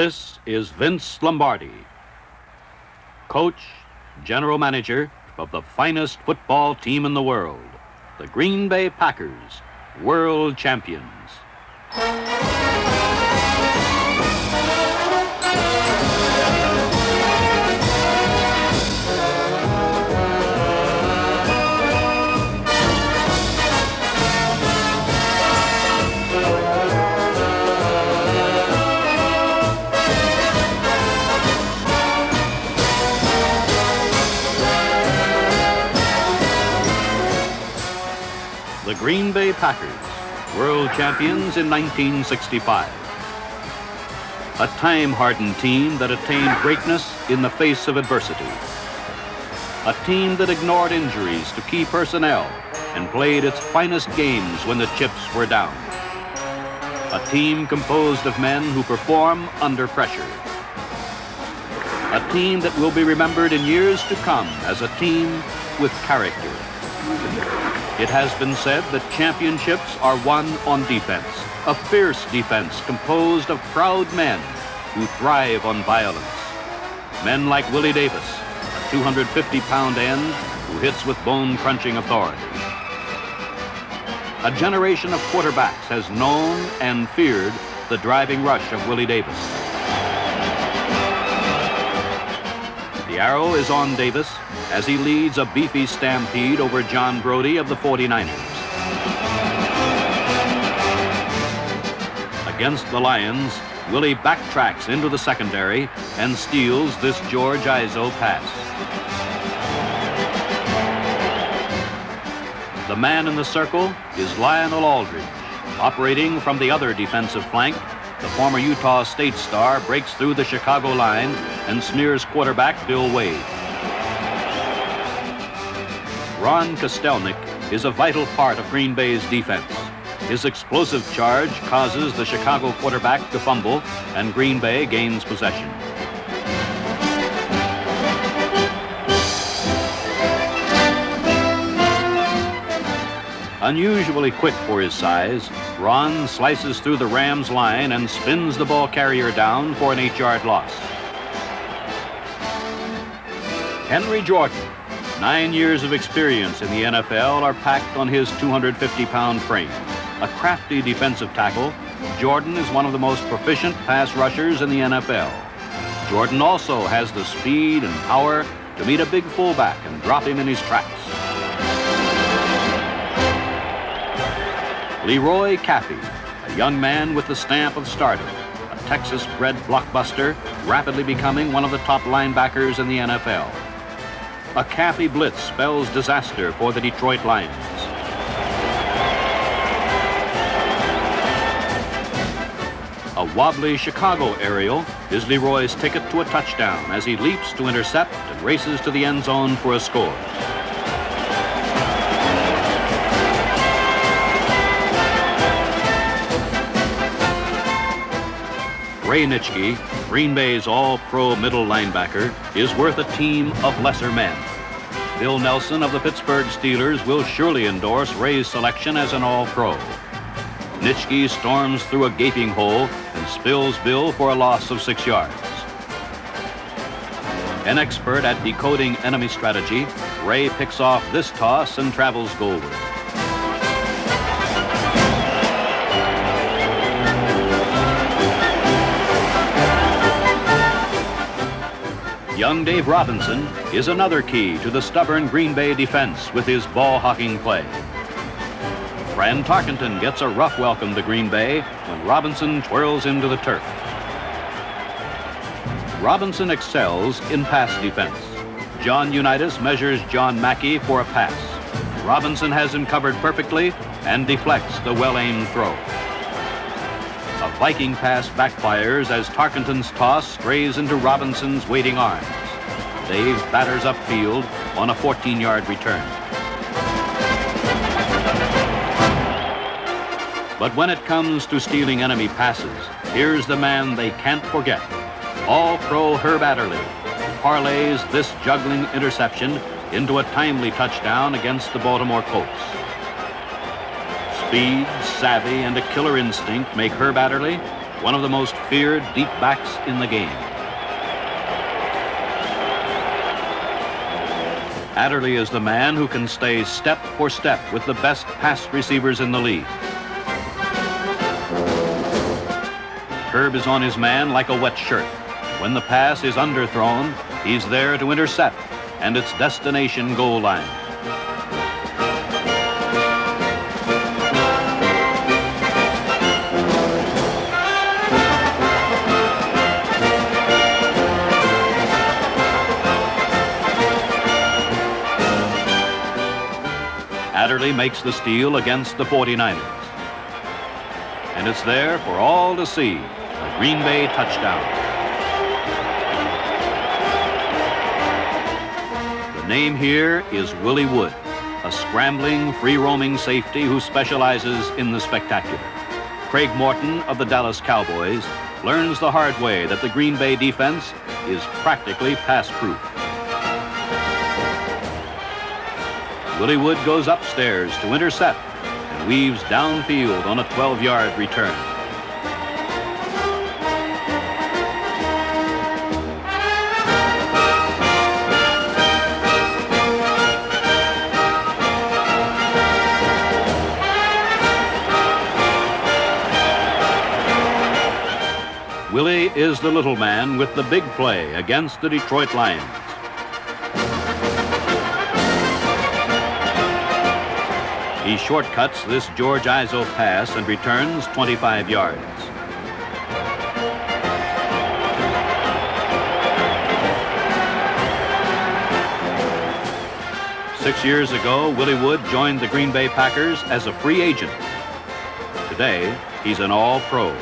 This is Vince Lombardi, coach, general manager of the finest football team in the world, the Green Bay Packers, world champions. The Green Bay Packers, world champions in 1965. A time-hardened team that attained greatness in the face of adversity. A team that ignored injuries to key personnel and played its finest games when the chips were down. A team composed of men who perform under pressure. A team that will be remembered in years to come as a team with character. It has been said that championships are won on defense, a fierce defense composed of proud men who thrive on violence. Men like Willie Davis, a 250-pound end who hits with bone-crunching authority. A generation of quarterbacks has known and feared the driving rush of Willie Davis. The arrow is on Davis as he leads a beefy stampede over John Brody of the 49ers. Against the Lions, Willie backtracks into the secondary and steals this George Izo pass. The man in the circle is Lionel Aldridge. Operating from the other defensive flank, the former Utah State star breaks through the Chicago line and smears quarterback Bill Wade. Ron Kostelnik is a vital part of Green Bay's defense. His explosive charge causes the Chicago quarterback to fumble, and Green Bay gains possession. Unusually quick for his size, Ron slices through the Rams line and spins the ball carrier down for an 8-yard loss. Henry Jordan, 9 years of experience in the NFL are packed on his 250-pound frame. A crafty defensive tackle, Jordan is one of the most proficient pass rushers in the NFL. Jordan also has the speed and power to meet a big fullback and drop him in his tracks. Leroy Caffey, a young man with the stamp of stardom, a Texas-bred blockbuster, rapidly becoming one of the top linebackers in the NFL. A Caffey blitz spells disaster for the Detroit Lions. A wobbly Chicago aerial is Leroy's ticket to a touchdown as he leaps to intercept and races to the end zone for a score. Ray Nitschke, Green Bay's all-pro middle linebacker, is worth a team of lesser men. Bill Nelson of the Pittsburgh Steelers will surely endorse Ray's selection as an all-pro. Nitschke storms through a gaping hole and spills Bill for a loss of 6 yards. An expert at decoding enemy strategy, Ray picks off this toss and travels goalward. Young Dave Robinson is another key to the stubborn Green Bay defense with his ball-hawking play. Fran Tarkenton gets a rough welcome to Green Bay when Robinson twirls into the turf. Robinson excels in pass defense. John Unitas measures John Mackey for a pass. Robinson has him covered perfectly and deflects the well-aimed throw. A Viking pass backfires as Tarkenton's toss strays into Robinson's waiting arms. Dave batters upfield on a 14-yard return. But when it comes to stealing enemy passes, here's the man they can't forget. All-pro Herb Adderley, who parlays this juggling interception into a timely touchdown against the Baltimore Colts. Speed, savvy, and a killer instinct make Herb Adderley one of the most feared deep backs in the game. Adderley is the man who can stay step for step with the best pass receivers in the league. Herb is on his man like a wet shirt. When the pass is underthrown, he's there to intercept, and its destination goal line. Adderley makes the steal against the 49ers. And it's there for all to see, a Green Bay touchdown. The name here is Willie Wood, a scrambling, free-roaming safety who specializes in the spectacular. Craig Morton of the Dallas Cowboys learns the hard way that the Green Bay defense is practically pass-proof. Willie Wood goes upstairs to intercept and weaves downfield on a 12-yard return. Willie is the little man with the big play against the Detroit Lions. He shortcuts this George Izzo pass and returns 25 yards. Six years ago, Willie Wood joined the Green Bay Packers as a free agent. Today, he's an all-pro.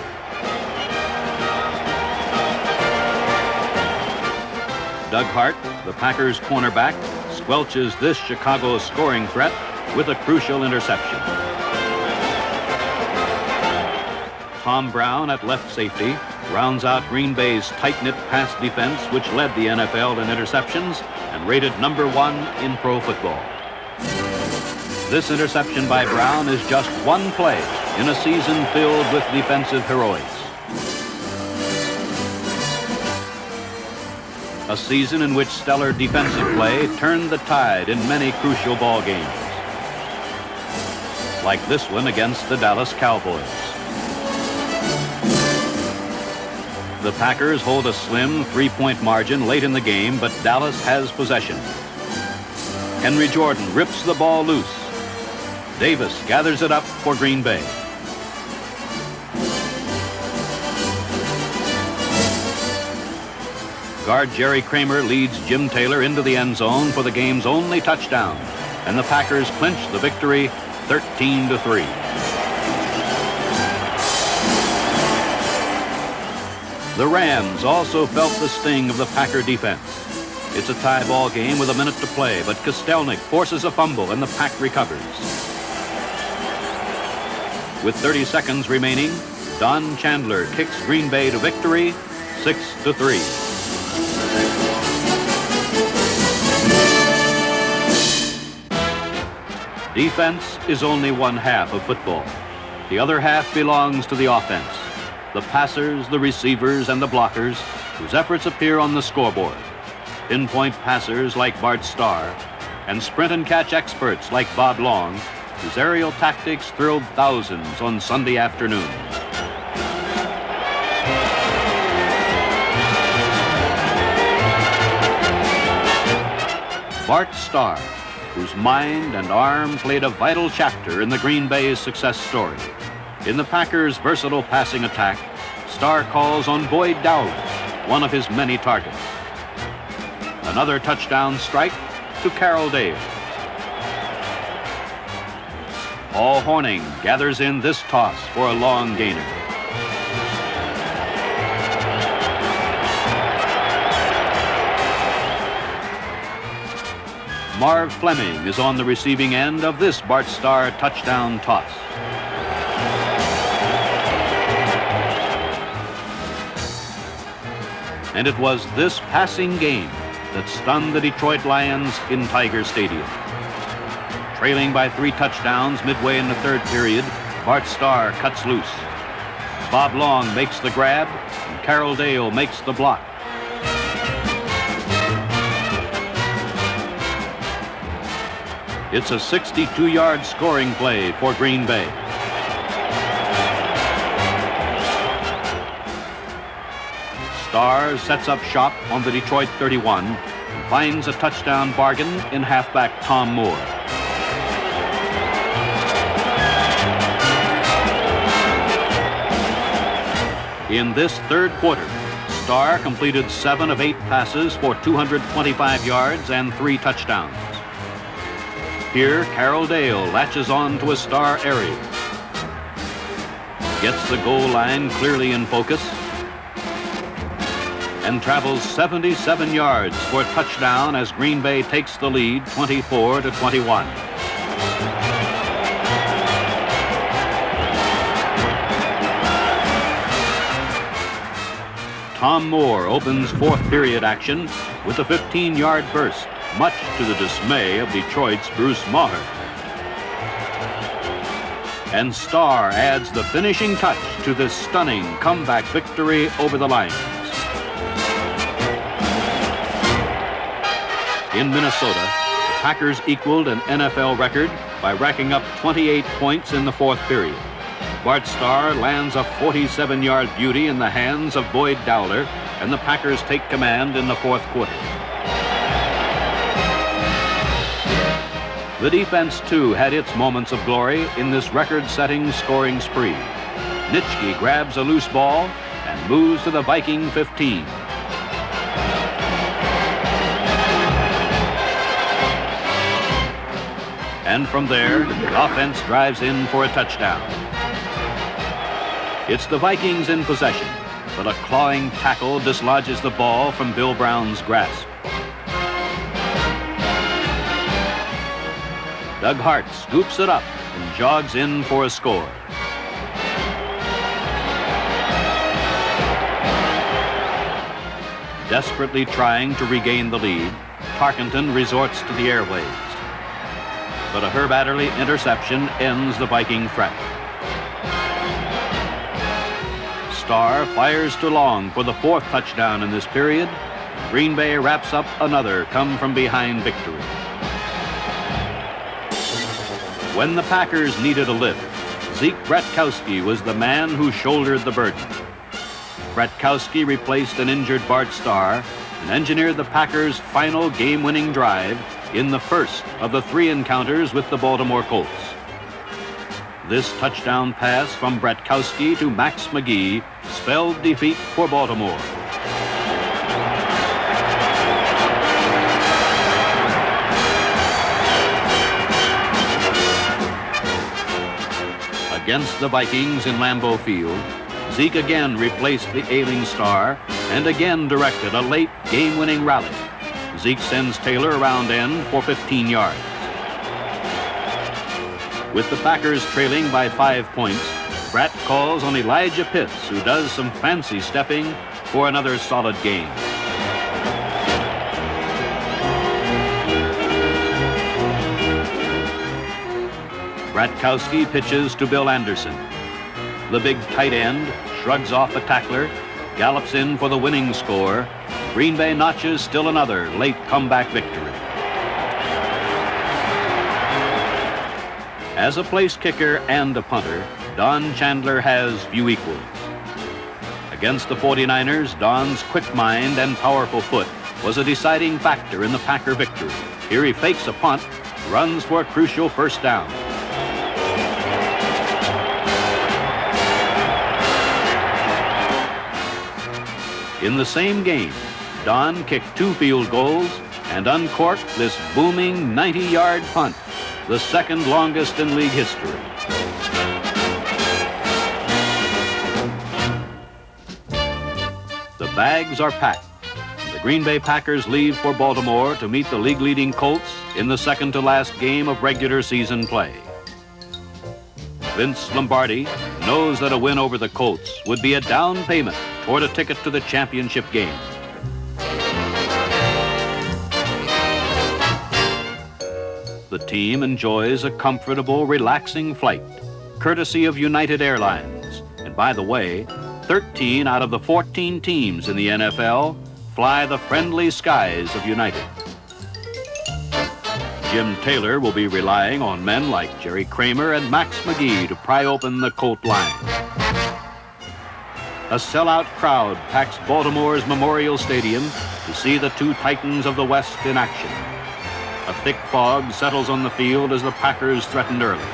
Doug Hart, the Packers cornerback, squelches this Chicago scoring threat with a crucial interception. Tom Brown at left safety rounds out Green Bay's tight-knit pass defense, which led the NFL in interceptions and rated #1 in pro football. This interception by Brown is just one play in a season filled with defensive heroics. A season in which stellar defensive play turned the tide in many crucial ball games, like this one against the Dallas Cowboys. The Packers hold a slim 3-point margin late in the game, but Dallas has possession. Henry Jordan rips the ball loose. Davis gathers it up for Green Bay. Guard Jerry Kramer leads Jim Taylor into the end zone for the game's only touchdown, and the Packers clinch the victory 13-3. The Rams also felt the sting of the Packer defense. It's a tie ball game with a minute to play, but Kostelnik forces a fumble and the Pack recovers. With 30 seconds remaining, Don Chandler kicks Green Bay to victory 6-3. Defense is only one half of football. The other half belongs to the offense. The passers, the receivers, and the blockers whose efforts appear on the scoreboard. Pinpoint passers like Bart Starr, and sprint and catch experts like Bob Long, whose aerial tactics thrilled thousands on Sunday afternoons. Bart Starr, whose mind and arm played a vital chapter in the Green Bay's success story. In the Packers' versatile passing attack, Starr calls on Boyd Dowd, one of his many targets. Another touchdown strike to Carroll Dave. Paul Hornung gathers in this toss for a long gainer. Marv Fleming is on the receiving end of this Bart Starr touchdown toss. And it was this passing game that stunned the Detroit Lions in Tiger Stadium. Trailing by 3 touchdowns midway in the third period, Bart Starr cuts loose. Bob Long makes the grab, and Carroll Dale makes the block. It's a 62-yard scoring play for Green Bay. Starr sets up shop on the Detroit 31 and finds a touchdown bargain in halfback Tom Moore. In this third quarter, Starr completed 7 of 8 passes for 225 yards and 3 touchdowns. Here, Carroll Dale latches on to a Starr area. Gets the goal line clearly in focus and travels 77 yards for a touchdown as Green Bay takes the lead 24-21. Tom Moore opens fourth period action with a 15-yard burst, much to the dismay of Detroit's Bruce Maher. And Starr adds the finishing touch to this stunning comeback victory over the Lions. In Minnesota, the Packers equaled an NFL record by racking up 28 points in the fourth period. Bart Starr lands a 47-yard beauty in the hands of Boyd Dowler, and the Packers take command in the fourth quarter. The defense, too, had its moments of glory in this record-setting scoring spree. Nitschke grabs a loose ball and moves to the Viking 15. And from there, the offense drives in for a touchdown. It's the Vikings in possession, but a clawing tackle dislodges the ball from Bill Brown's grasp. Doug Hart scoops it up and jogs in for a score. Desperately trying to regain the lead, Tarkenton resorts to the airwaves. But a Herb Adderley interception ends the Viking threat. Starr fires to Long for the 4th touchdown in this period. Green Bay wraps up another come-from-behind victory. When the Packers needed a lift, Zeke Bratkowski was the man who shouldered the burden. Bratkowski replaced an injured Bart Starr and engineered the Packers' final game-winning drive in the first of the 3 encounters with the Baltimore Colts. This touchdown pass from Bratkowski to Max McGee spelled defeat for Baltimore. Against the Vikings in Lambeau Field, Zeke again replaced the ailing Starr and again directed a late game-winning rally. Zeke sends Taylor around end for 15 yards. With the Packers trailing by 5 points, Bratt calls on Elijah Pitts, who does some fancy stepping for another solid game. Bratkowski pitches to Bill Anderson. The big tight end shrugs off a tackler, gallops in for the winning score. Green Bay notches still another late comeback victory. As a place kicker and a punter, Don Chandler has few equals. Against the 49ers, Don's quick mind and powerful foot was a deciding factor in the Packer victory. Here he fakes a punt, runs for a crucial first down. In the same game, Don kicked 2 field goals and uncorked this booming 90-yard punt, the second longest in league history. The bags are packed. The Green Bay Packers leave for Baltimore to meet the league-leading Colts in the second-to-last game of regular season play. Vince Lombardi knows that a win over the Colts would be a down payment toward a ticket to the championship game. The team enjoys a comfortable, relaxing flight, courtesy of United Airlines, and By the way, 13 out of the 14 teams in the NFL fly the friendly skies of United. Jim Taylor will be relying on men like Jerry Kramer and Max McGee to pry open the Colt line. A sellout crowd packs Baltimore's Memorial Stadium to see the two titans of the West in action. A thick fog settles on the field as the Packers threatened early.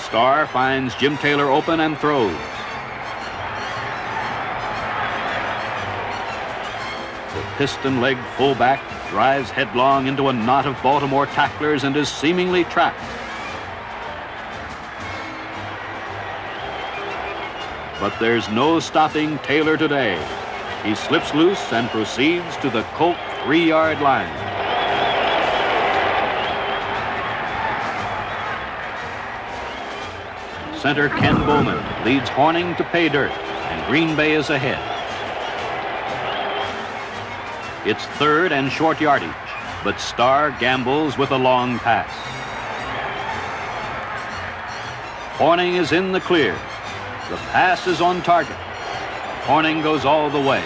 Starr finds Jim Taylor open and throws. The piston-legged fullback drives headlong into a knot of Baltimore tacklers and is seemingly trapped. But there's no stopping Taylor today. He slips loose and proceeds to the Colt 3-yard line. Center Ken Bowman leads Hornung to pay dirt, and Green Bay is ahead. It's third and short yardage, but Starr gambles with a long pass. Hornung is in the clear. The pass is on target. Hornung goes all the way.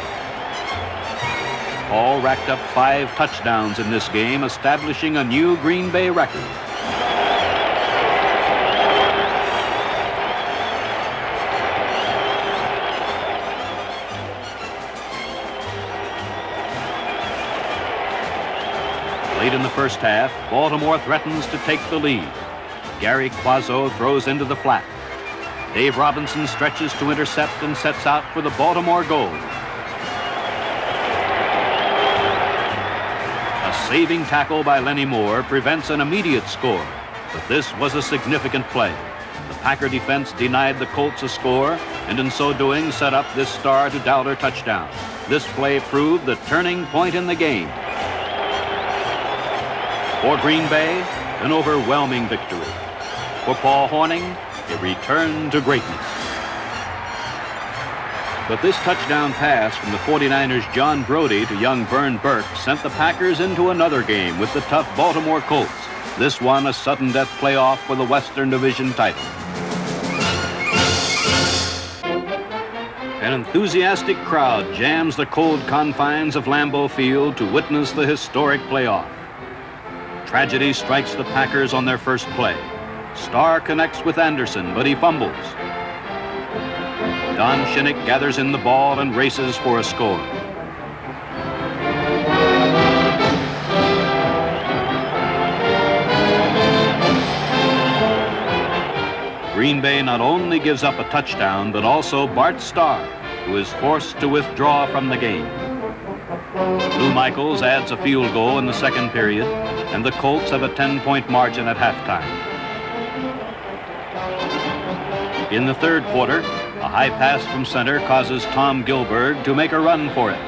Hall racked up 5 touchdowns in this game, establishing a new Green Bay record. Late in the first half, Baltimore threatens to take the lead. Gary Quazzo throws into the flat. Dave Robinson stretches to intercept and sets out for the Baltimore goal. A saving tackle by Lenny Moore prevents an immediate score, but this was a significant play. The Packer defense denied the Colts a score, and in so doing set up this Starr to Dowler touchdown. This play proved the turning point in the game. For Green Bay, an overwhelming victory. For Paul Hornung, a return to greatness. But this touchdown pass from the 49ers' John Brody to young Vern Burke sent the Packers into another game with the tough Baltimore Colts. This one a sudden death playoff for the Western Division title. An enthusiastic crowd jams the cold confines of Lambeau Field to witness the historic playoff. Tragedy strikes the Packers on their first play. Starr connects with Anderson, but he fumbles. Don Shinnick gathers in the ball and races for a score. Green Bay not only gives up a touchdown, but also Bart Starr, who is forced to withdraw from the game. Lou Michaels adds a field goal in the second period, and the Colts have a 10-point margin at halftime. In the third quarter, a high pass from center causes Tom Gilberg to make a run for it.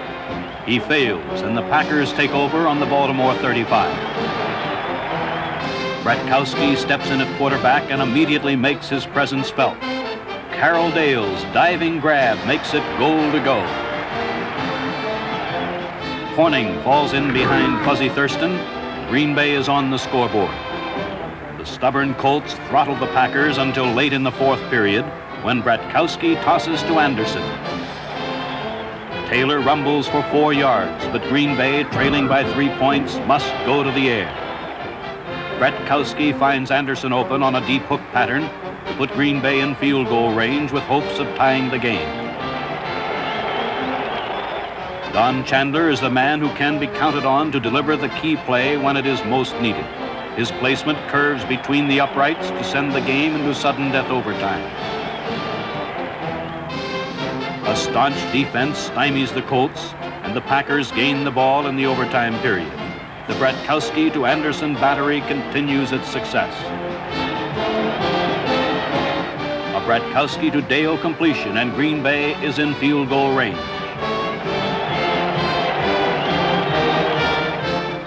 He fails, and the Packers take over on the Baltimore 35. Bratkowski steps in at quarterback and immediately makes his presence felt. Carroll Dale's diving grab makes it goal to go. Hornung falls in behind Fuzzy Thurston. Green Bay is on the scoreboard. The stubborn Colts throttle the Packers until late in the fourth period, when Bratkowski tosses to Anderson. Taylor rumbles for 4 yards, but Green Bay, trailing by 3 points, must go to the air. Bratkowski finds Anderson open on a deep hook pattern to put Green Bay in field goal range with hopes of tying the game. Don Chandler is the man who can be counted on to deliver the key play when it is most needed. His placement curves between the uprights to send the game into sudden death overtime. A staunch defense stymies the Colts, and the Packers gain the ball in the overtime period. The Bratkowski to Anderson battery continues its success. A Bratkowski to Dale completion, and Green Bay is in field goal range.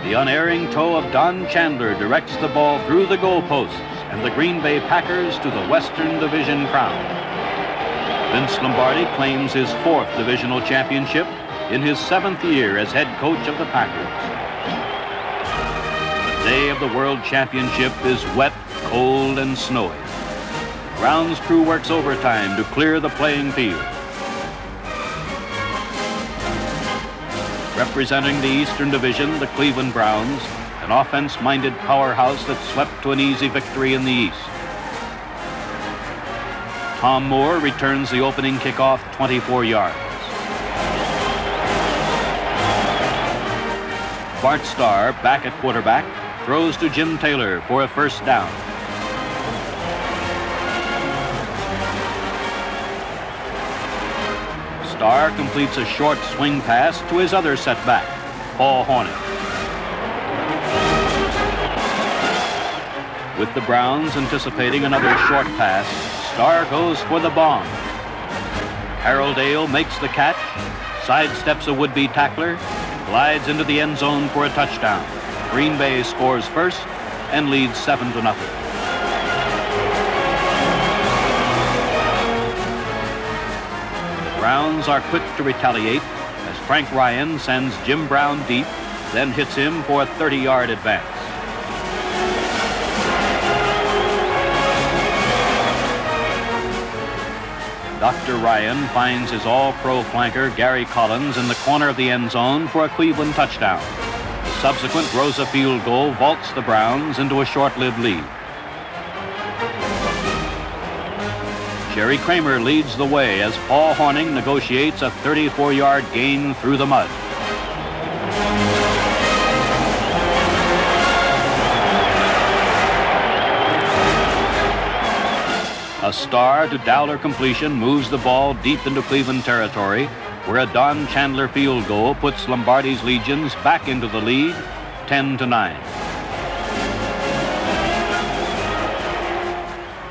The unerring toe of Don Chandler directs the ball through the goalposts, and the Green Bay Packers to the Western Division crown. Vince Lombardi claims his 4th divisional championship in his 7th year as head coach of the Packers. The day of the World Championship is wet, cold, and snowy. grounds crew works overtime to clear the playing field. Representing the Eastern Division, the Cleveland Browns, an offense-minded powerhouse that swept to an easy victory in the East. Tom Moore returns the opening kickoff 24 yards. Bart Starr, back at quarterback, throws to Jim Taylor for a first down. Starr completes a short swing pass to his other setback, Paul Hornung. With the Browns anticipating another short pass, Starr goes for the bomb. Harold Dale makes the catch, sidesteps a would-be tackler, glides into the end zone for a touchdown. Green Bay scores first and leads 7-0. The Browns are quick to retaliate as Frank Ryan sends Jim Brown deep, then hits him for a 30-yard advance. Dr. Ryan finds his all-pro flanker Gary Collins in the corner of the end zone for a Cleveland touchdown. The subsequent Rosa field goal vaults the Browns into a short-lived lead. Jerry Kramer leads the way as Paul Hornung negotiates a 34-yard gain through the mud. A Starr to Dowler completion moves the ball deep into Cleveland territory, where a Don Chandler field goal puts Lombardi's Legions back into the lead, 10-9.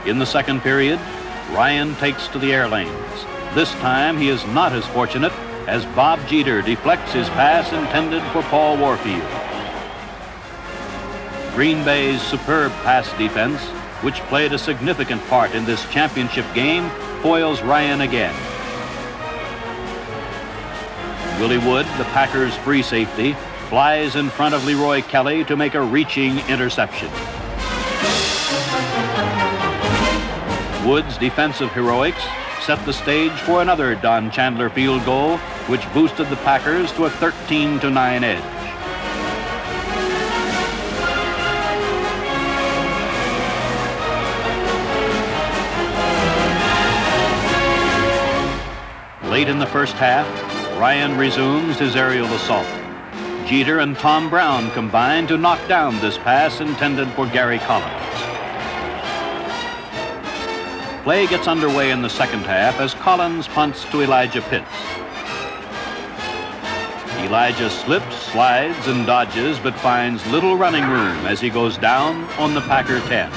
In the second period, Ryan takes to the air lanes. This time he is not as fortunate as Bob Jeter deflects his pass intended for Paul Warfield. Green Bay's superb pass defense, which played a significant part in this championship game, foils Ryan again. Willie Wood, the Packers' free safety, flies in front of Leroy Kelly to make a reaching interception. Wood's defensive heroics set the stage for another Don Chandler field goal, which boosted the Packers to a 13-9 edge. Late in the first half, Ryan resumes his aerial assault. Jeter and Tom Brown combine to knock down this pass intended for Gary Collins. Play gets underway in the second half as Collins punts to Elijah Pitts. Elijah slips, slides, and dodges, but finds little running room as he goes down on the Packer 10.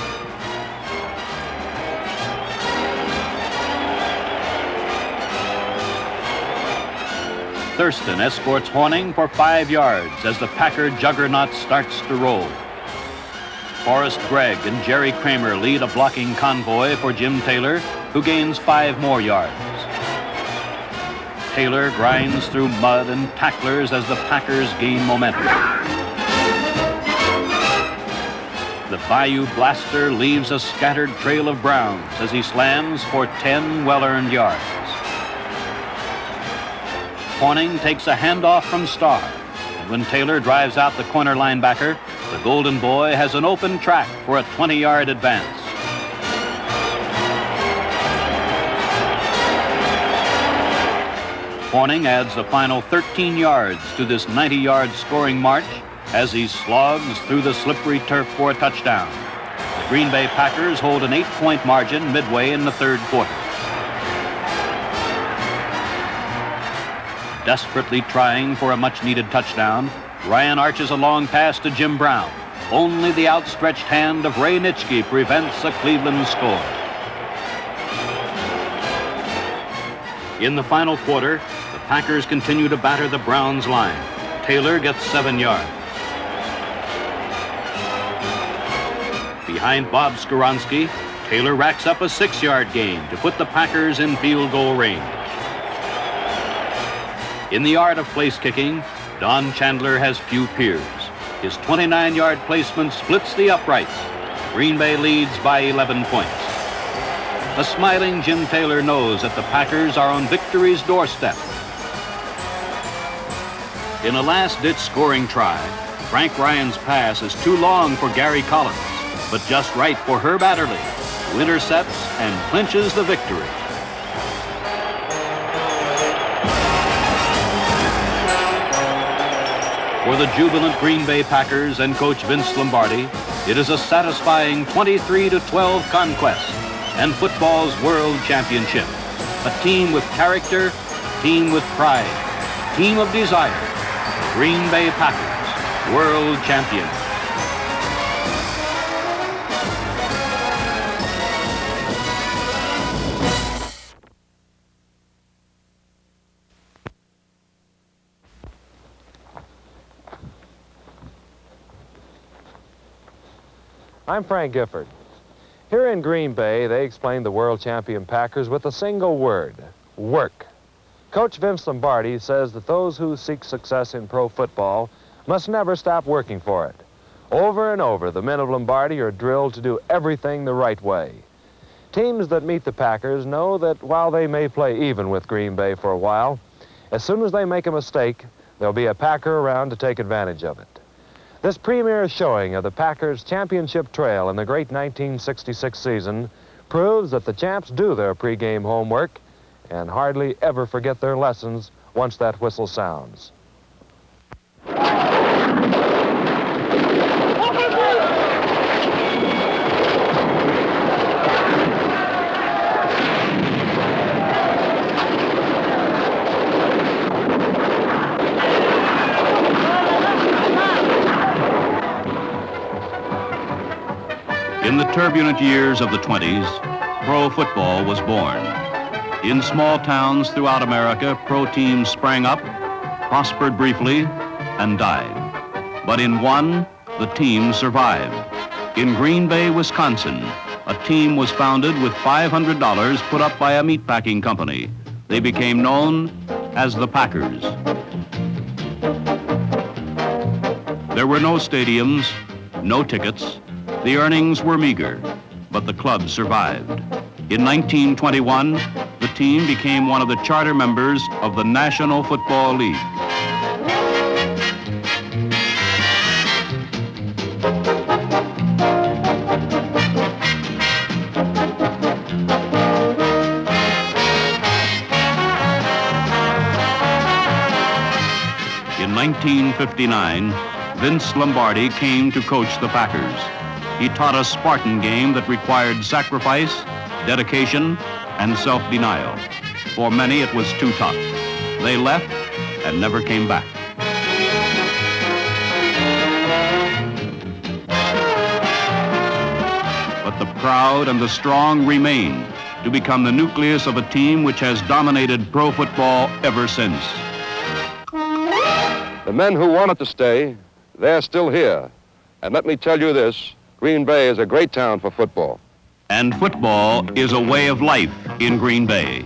Thurston escorts Hornung for 5 yards as the Packer juggernaut starts to roll. Forrest Gregg and Jerry Kramer lead a blocking convoy for Jim Taylor, who gains 5 more yards. Taylor grinds through mud and tacklers as the Packers gain momentum. The Bayou Blaster leaves a scattered trail of Browns as he slams for 10 well-earned yards. Hornung takes a handoff from Starr, and when Taylor drives out the corner linebacker, the Golden Boy has an open track for a 20-yard advance. Hornung adds the final 13 yards to this 90-yard scoring march as he slogs through the slippery turf for a touchdown. The Green Bay Packers hold an 8-point margin midway in the third quarter. Desperately trying for a much-needed touchdown, Ryan arches a long pass to Jim Brown. Only the outstretched hand of Ray Nitschke prevents a Cleveland score. In the final quarter, the Packers continue to batter the Browns' line. Taylor gets 7 yards. Behind Bob Skoronski, Taylor racks up a 6-yard gain to put the Packers in field goal range. In the art of place kicking, Don Chandler has few peers. His 29-yard placement splits the uprights. Green Bay leads by 11 points. A smiling Jim Taylor knows that the Packers are on victory's doorstep. In a last-ditch scoring try, Frank Ryan's pass is too long for Gary Collins, but just right for Herb Adderley, who intercepts and clinches the victory. For the jubilant Green Bay Packers and coach Vince Lombardi, it is a satisfying 23-12 conquest and football's world championship. A team with character, a team with pride, a team of desire. The Green Bay Packers, world champions. I'm Frank Gifford. Here in Green Bay, they explain the world champion Packers with a single word: work. Coach Vince Lombardi says that those who seek success in pro football must never stop working for it. Over and over, the men of Lombardi are drilled to do everything the right way. Teams that meet the Packers know that while they may play even with Green Bay for a while, as soon as they make a mistake, there'll be a Packer around to take advantage of it. This premier showing of the Packers' championship trail in the great 1966 season proves that the champs do their pregame homework and hardly ever forget their lessons once that whistle sounds. In the turbulent years of the 20s, pro football was born. In small towns throughout America, pro teams sprang up, prospered briefly, and died. But in one, the team survived. In Green Bay, Wisconsin, a team was founded with $500 put up by a meatpacking company. They became known as the Packers. There were no stadiums, no tickets. The earnings were meager, but the club survived. In 1921, the team became one of the charter members of the National Football League. In 1959, Vince Lombardi came to coach the Packers. He taught a Spartan game that required sacrifice, dedication, and self-denial. For many, it was too tough. They left and never came back. But the proud and the strong remained to become the nucleus of a team which has dominated pro football ever since. The men who wanted to stay, they're still here. And let me tell you this, Green Bay is a great town for football. And football is a way of life in Green Bay.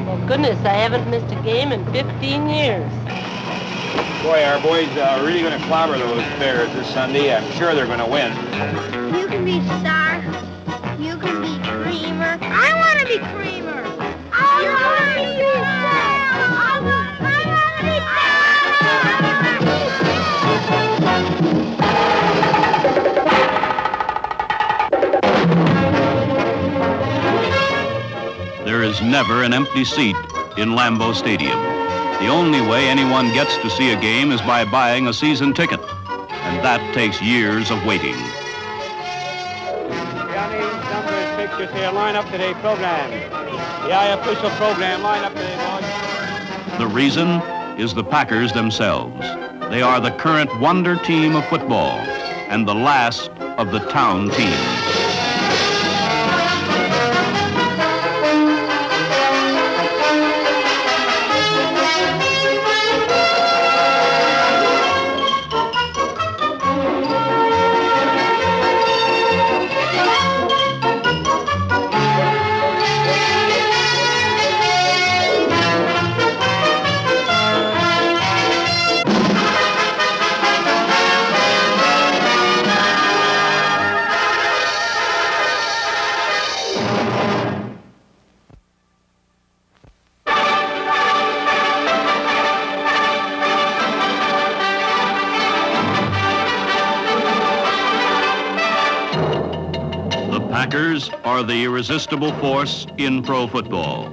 Well, goodness, I haven't missed a game in 15 years. Boy, our boys are really going to clobber those Bears this Sunday. I'm sure they're going to win. You can be Star. You can be Creamer. I want to be Creamer. I want to be Star. I want to be Star. There is never an empty seat in Lambeau Stadium. The only way anyone gets to see a game is by buying a season ticket, and that takes years of waiting. Johnny, numbers, pictures here. Line up today, program. Yeah, official program. Line up today, boys. The reason is the Packers themselves. They are the current wonder team of football and the last of the town teams. Packers are the irresistible force in pro football.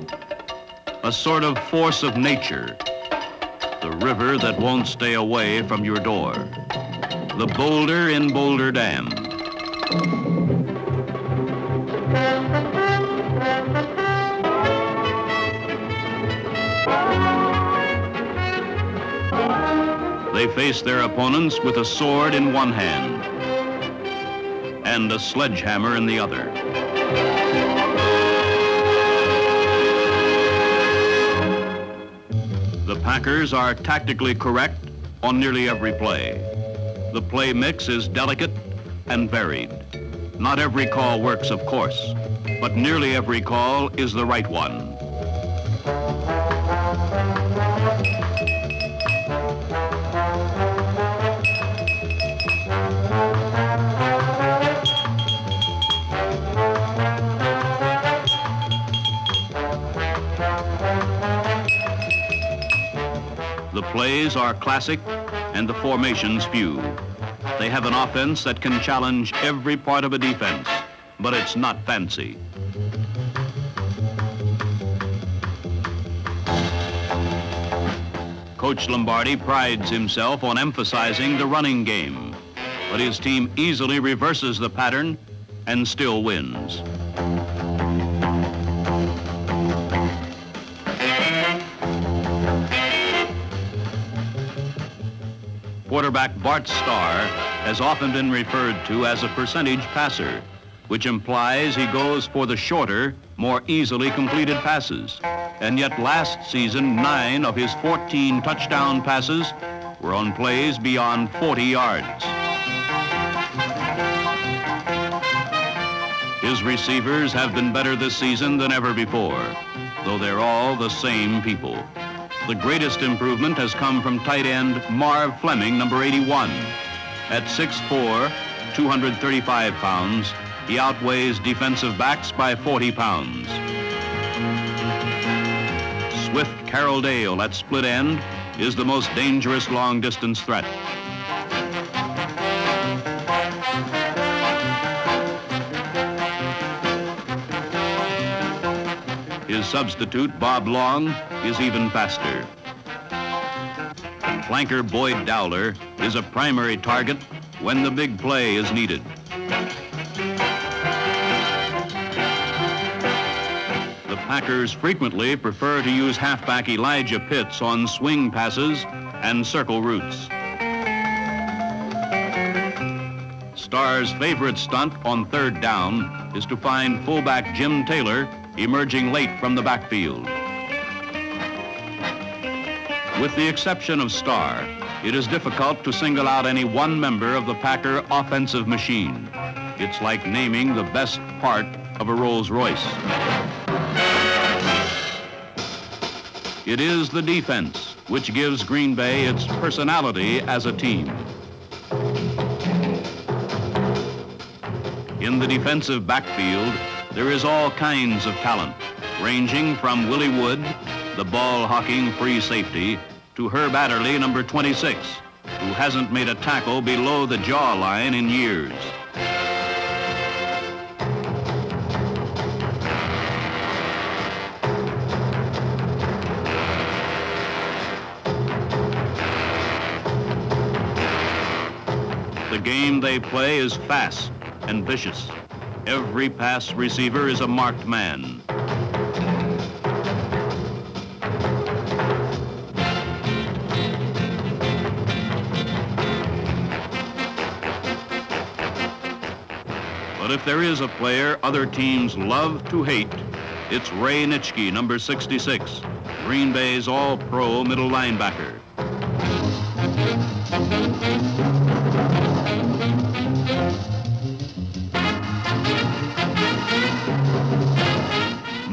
A sort of force of nature. The river that won't stay away from your door. The boulder in Boulder Dam. They face their opponents with a sword in one hand and a sledgehammer in the other. The Packers are tactically correct on nearly every play. The play mix is delicate and varied. Not every call works, of course, but nearly every call is the right one. The plays are classic and the formations few. They have an offense that can challenge every part of a defense, but it's not fancy. Coach Lombardi prides himself on emphasizing the running game, but his team easily reverses the pattern and still wins. Quarterback Bart Starr has often been referred to as a percentage passer, which implies he goes for the shorter, more easily completed passes. And yet last season, 9 of his 14 touchdown passes were on plays beyond 40 yards. His receivers have been better this season than ever before, though they're all the same people. The greatest improvement has come from tight end Marv Fleming, number 81. At 6'4", 235 pounds, he outweighs defensive backs by 40 pounds. Swift Carroll Dale at split end is the most dangerous long-distance threat. His substitute, Bob Long, is even faster. Flanker Boyd Dowler is a primary target when the big play is needed. The Packers frequently prefer to use halfback Elijah Pitts on swing passes and circle routes. Starr's favorite stunt on third down is to find fullback Jim Taylor emerging late from the backfield. With the exception of Starr, it is difficult to single out any one member of the Packer offensive machine. It's like naming the best part of a Rolls Royce. It is the defense which gives Green Bay its personality as a team. In the defensive backfield, there is all kinds of talent, ranging from Willie Wood, the ball-hawking free safety, to Herb Adderley, number 26, who hasn't made a tackle below the jaw line in years. The game they play is fast and vicious. Every pass receiver is a marked man. But if there is a player other teams love to hate, it's Ray Nitschke, number 66, Green Bay's all-pro middle linebacker.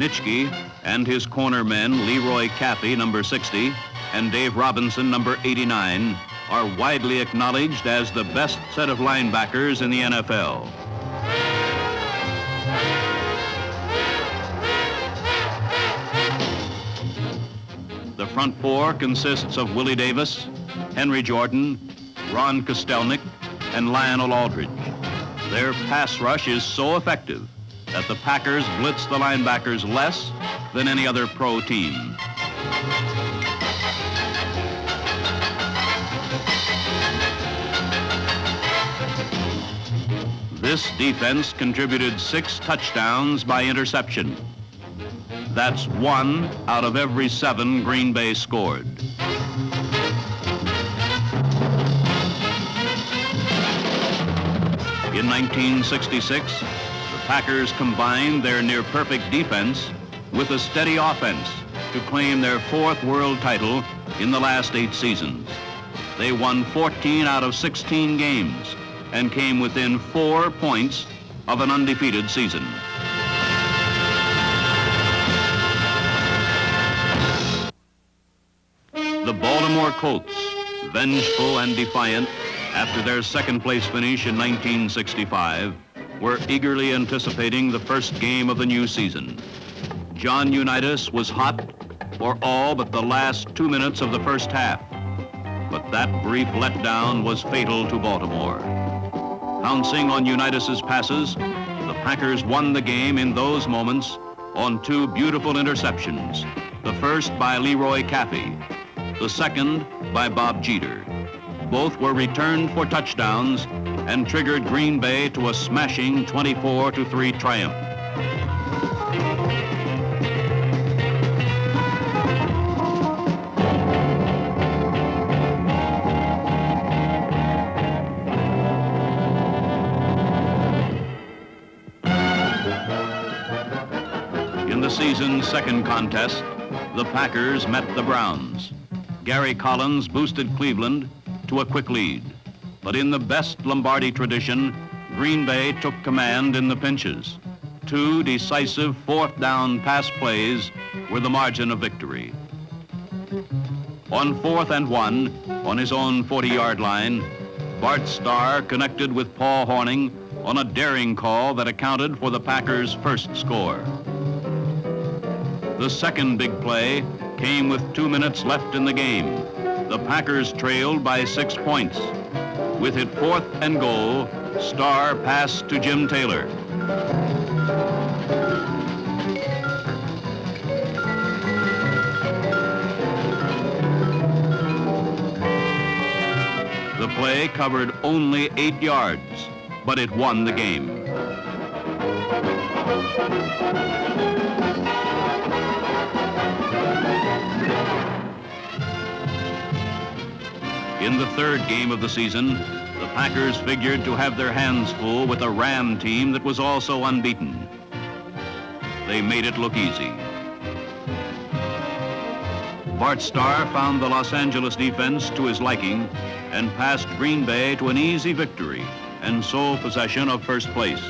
Nitschke and his corner men, Leroy Caffey, number 60, and Dave Robinson, number 89, are widely acknowledged as the best set of linebackers in the NFL. The front four consists of Willie Davis, Henry Jordan, Ron Kostelnik, and Lionel Aldridge. Their pass rush is so effective that the Packers blitzed the linebackers less than any other pro team. This defense contributed 6 touchdowns by interception. That's 1 out of every 7 Green Bay scored. In 1966, the Packers combined their near-perfect defense with a steady offense to claim their 4th world title in the last 8 seasons. They won 14 out of 16 games and came within 4 points of an undefeated season. The Baltimore Colts, vengeful and defiant after their second-place finish in 1965, were eagerly anticipating the first game of the new season. John Unitas was hot for all but the last 2 minutes of the first half, but that brief letdown was fatal to Baltimore. Pouncing on Unitas's passes, the Packers won the game in those moments on 2 beautiful interceptions, the first by Leroy Caffey, the second by Bob Jeter. Both were returned for touchdowns and triggered Green Bay to a smashing 24-3 triumph. In the season's second contest, the Packers met the Browns. Gary Collins boosted Cleveland to a quick lead. But in the best Lombardi tradition, Green Bay took command in the pinches. 2 decisive 4th down pass plays were the margin of victory. On 4th and 1, on his own 40-yard line, Bart Starr connected with Paul Hornung on a daring call that accounted for the Packers' first score. The second big play came with 2 minutes left in the game. The Packers trailed by 6 points. With it 4th and goal, Starr passed to Jim Taylor. The play covered only 8 yards, but it won the game. In the third game of the season, the Packers figured to have their hands full with a Ram team that was also unbeaten. They made it look easy. Bart Starr found the Los Angeles defense to his liking and passed Green Bay to an easy victory and sole possession of first place.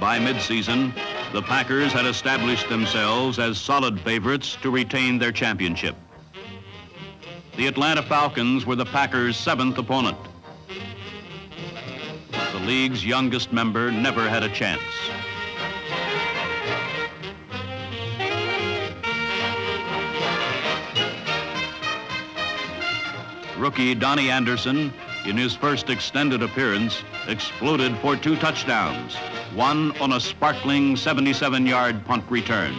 By midseason, the Packers had established themselves as solid favorites to retain their championship. The Atlanta Falcons were the Packers' 7th opponent. The league's youngest member never had a chance. Rookie Donnie Anderson, in his first extended appearance, exploded for 2 touchdowns, one on a sparkling 77-yard punt return.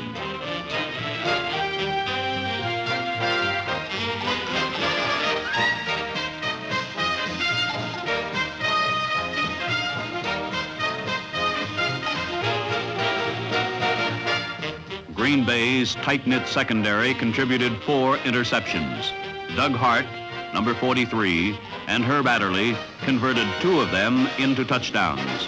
Green Bay's tight-knit secondary contributed 4 interceptions. Doug Hart, number 43, and Herb Adderley converted 2 of them into touchdowns.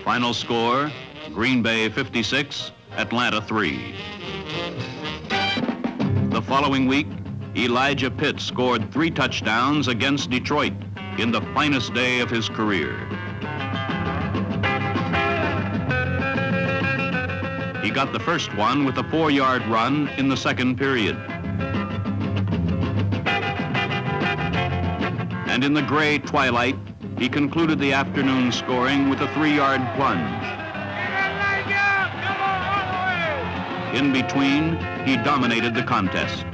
Final score, Green Bay 56, Atlanta 3. The following week, Elijah Pitt scored 3 touchdowns against Detroit in the finest day of his career. He got the first one with a 4-yard run in the second period. And in the gray twilight, he concluded the afternoon scoring with a 3-yard plunge. In between, he dominated the contest.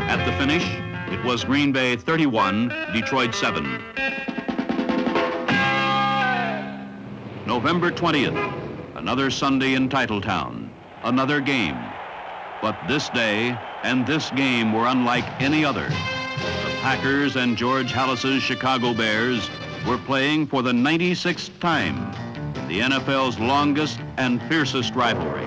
At the finish, it was Green Bay 31, Detroit 7. November 20th, another Sunday in Titletown, another game. But this day and this game were unlike any other. The Packers and George Halas's Chicago Bears were playing for the 96th time in the NFL's longest and fiercest rivalry.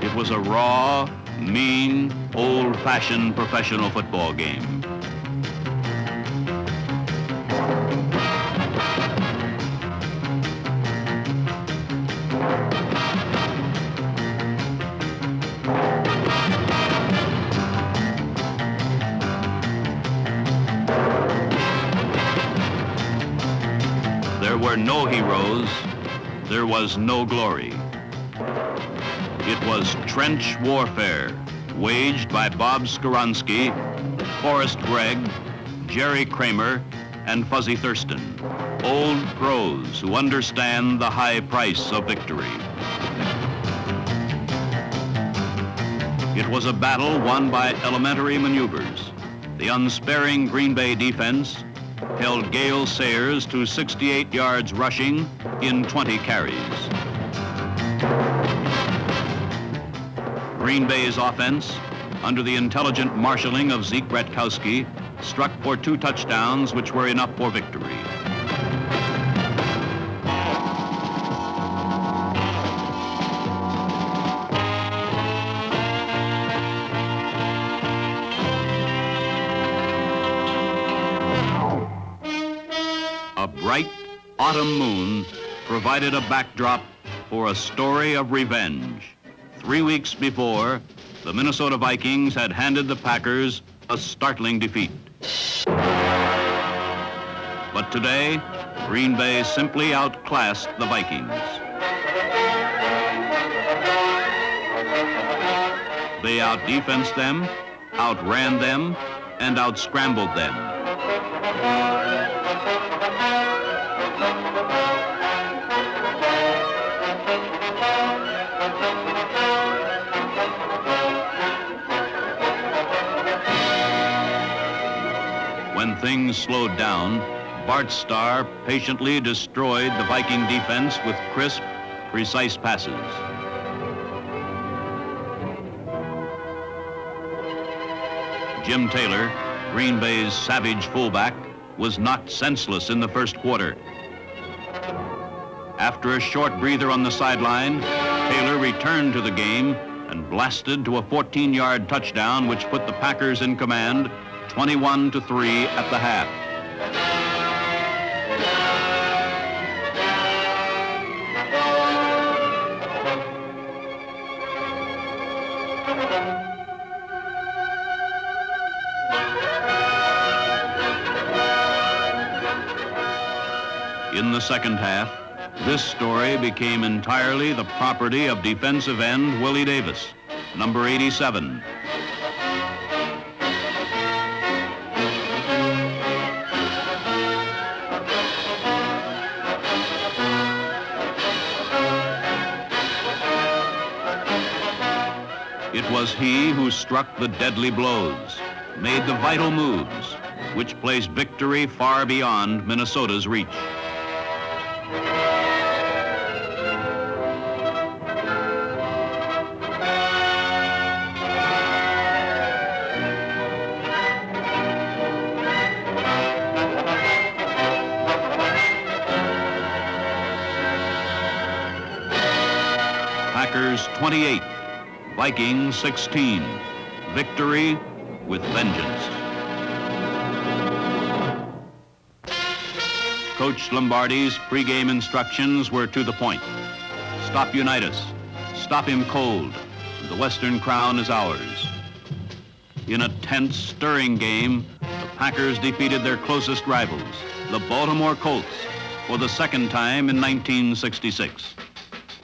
It was a raw, mean, old-fashioned professional football game. There were no heroes, there was no glory. It was trench warfare, waged by Bob Skoronski, Forrest Gregg, Jerry Kramer, and Fuzzy Thurston, old pros who understand the high price of victory. It was a battle won by elementary maneuvers. The unsparing Green Bay defense held Gale Sayers to 68 yards rushing in 20 carries. Green Bay's offense, under the intelligent marshaling of Zeke Bratkowski, struck for 2 touchdowns, which were enough for victory. A bright autumn moon provided a backdrop for a story of revenge. 3 weeks before, the Minnesota Vikings had handed the Packers a startling defeat. But today, Green Bay simply outclassed the Vikings. They out-defensed them, outran them, and out-scrambled them. When things slowed down, Bart Starr patiently destroyed the Viking defense with crisp, precise passes. Jim Taylor, Green Bay's savage fullback, was knocked senseless in the first quarter. After a short breather on the sideline, Taylor returned to the game and blasted to a 14-yard touchdown, which put the Packers in command 21-3 at the half. In the second half, this story became entirely the property of defensive end Willie Davis, number 87. It was he who struck the deadly blows, made the vital moves, which placed victory far beyond Minnesota's reach. Packers 28, Vikings 16. Victory with vengeance. Coach Lombardi's pregame instructions were to the point. Stop Unitas. Stop him cold. The Western Crown is ours. In a tense, stirring game, the Packers defeated their closest rivals, the Baltimore Colts, for the second time in 1966.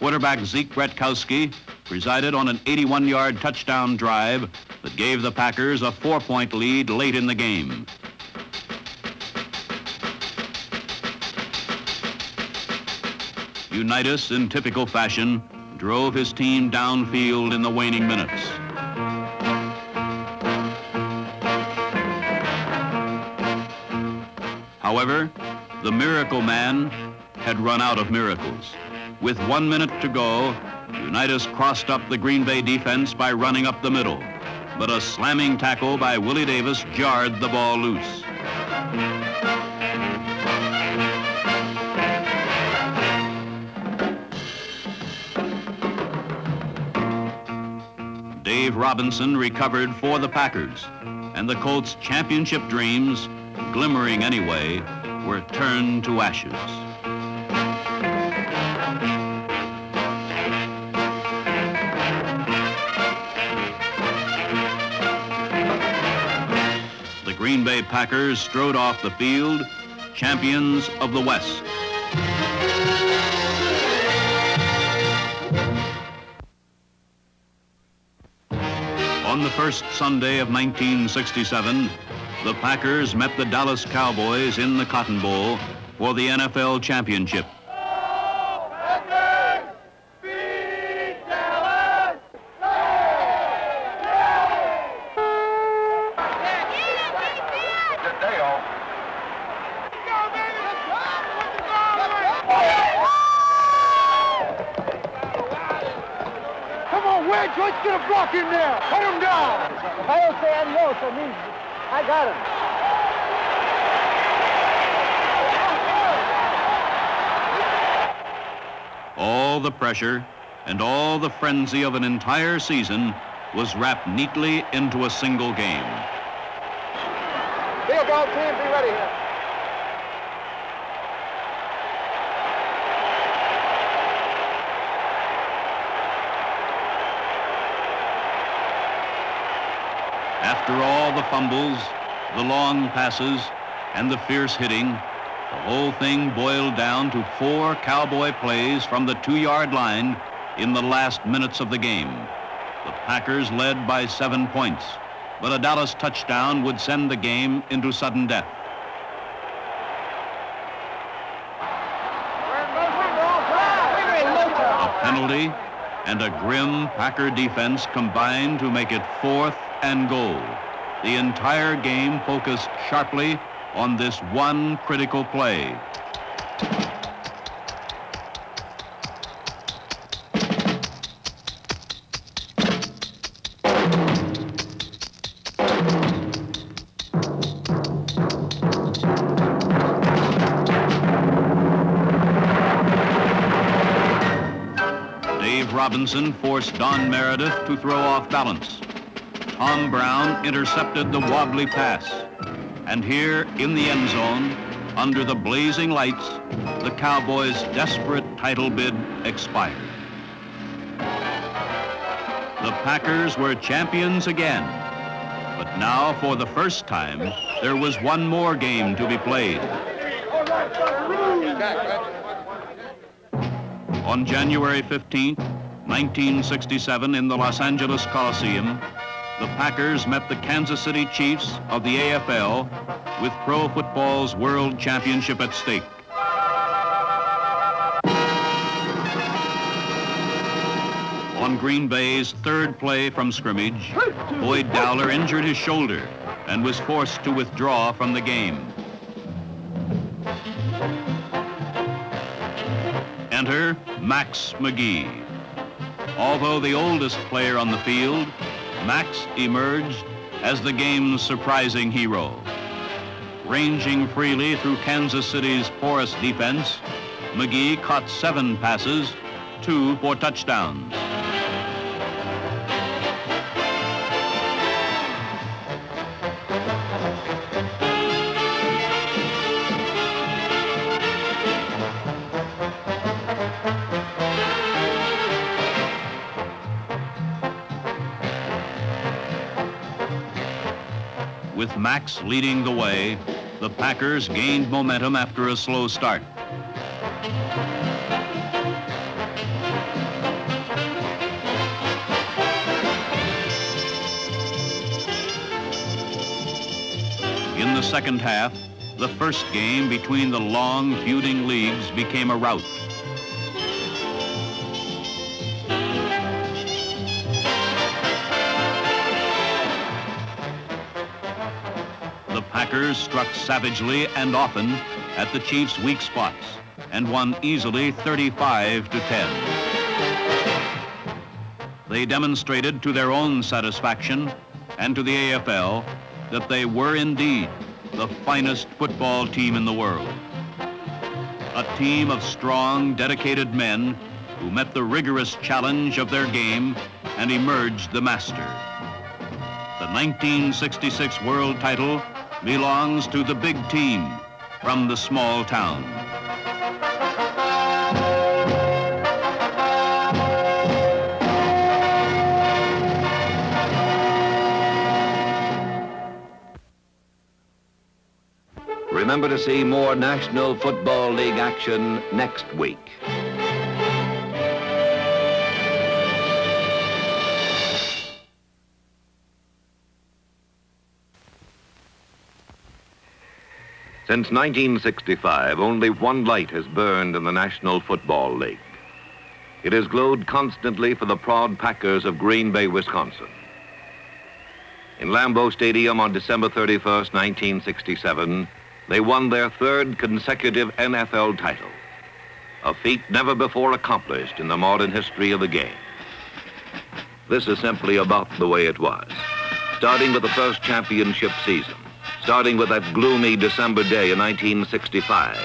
Quarterback Zeke Bretkowski presided on an 81-yard touchdown drive that gave the Packers a 4-point lead late in the game. Unitas, in typical fashion, drove his team downfield in the waning minutes. However, the Miracle Man had run out of miracles. With 1 minute to go, Unitas crossed up the Green Bay defense by running up the middle, but a slamming tackle by Willie Davis jarred the ball loose. Dave Robinson recovered for the Packers, and the Colts' championship dreams, glimmering anyway, were turned to ashes. The Green Bay Packers strode off the field, champions of the West. On the first Sunday of 1967, the Packers met the Dallas Cowboys in the Cotton Bowl for the NFL championship. Let's get a block in there. Put him down. If I don't say adios, that means I got him. All the pressure and all the frenzy of an entire season was wrapped neatly into a single game. Field goal team, be ready here. After all the fumbles, the long passes, and the fierce hitting, the whole thing boiled down to 4 Cowboy plays from the 2-yard line in the last minutes of the game. The Packers led by 7 points, but a Dallas touchdown would send the game into sudden death. A penalty and a grim Packer defense combined to make it 4th and goal. The entire game focused sharply on this one critical play. Dave Robinson forced Don Meredith to throw off balance. Tom Brown intercepted the wobbly pass. And here in the end zone, under the blazing lights, the Cowboys' desperate title bid expired. The Packers were champions again. But now, for the first time, there was one more game to be played. On January 15th, 1967, in the Los Angeles Coliseum, the Packers met the Kansas City Chiefs of the AFL with pro football's world championship at stake. On Green Bay's 3rd play from scrimmage, Boyd Dowler injured his shoulder and was forced to withdraw from the game. Enter Max McGee. Although the oldest player on the field, Max emerged as the game's surprising hero. Ranging freely through Kansas City's porous defense, McGee caught 7 passes, 2 for touchdowns. With Max leading the way, the Packers gained momentum after a slow start. In the second half, the first game between the long feuding leagues became a rout. The Packers struck savagely and often at the Chiefs' weak spots and won easily 35-10. They demonstrated to their own satisfaction and to the AFL that they were indeed the finest football team in the world. A team of strong, dedicated men who met the rigorous challenge of their game and emerged the master. The 1966 world title belongs to the big team from the small town. Remember to see more National Football League action next week. Since 1965, only one light has burned in the National Football League. It has glowed constantly for the proud Packers of Green Bay, Wisconsin. In Lambeau Stadium on December 31st, 1967, they won their third consecutive NFL title, a feat never before accomplished in the modern history of the game. This is simply about the way it was, starting with the first championship season, starting with that gloomy December day in 1965,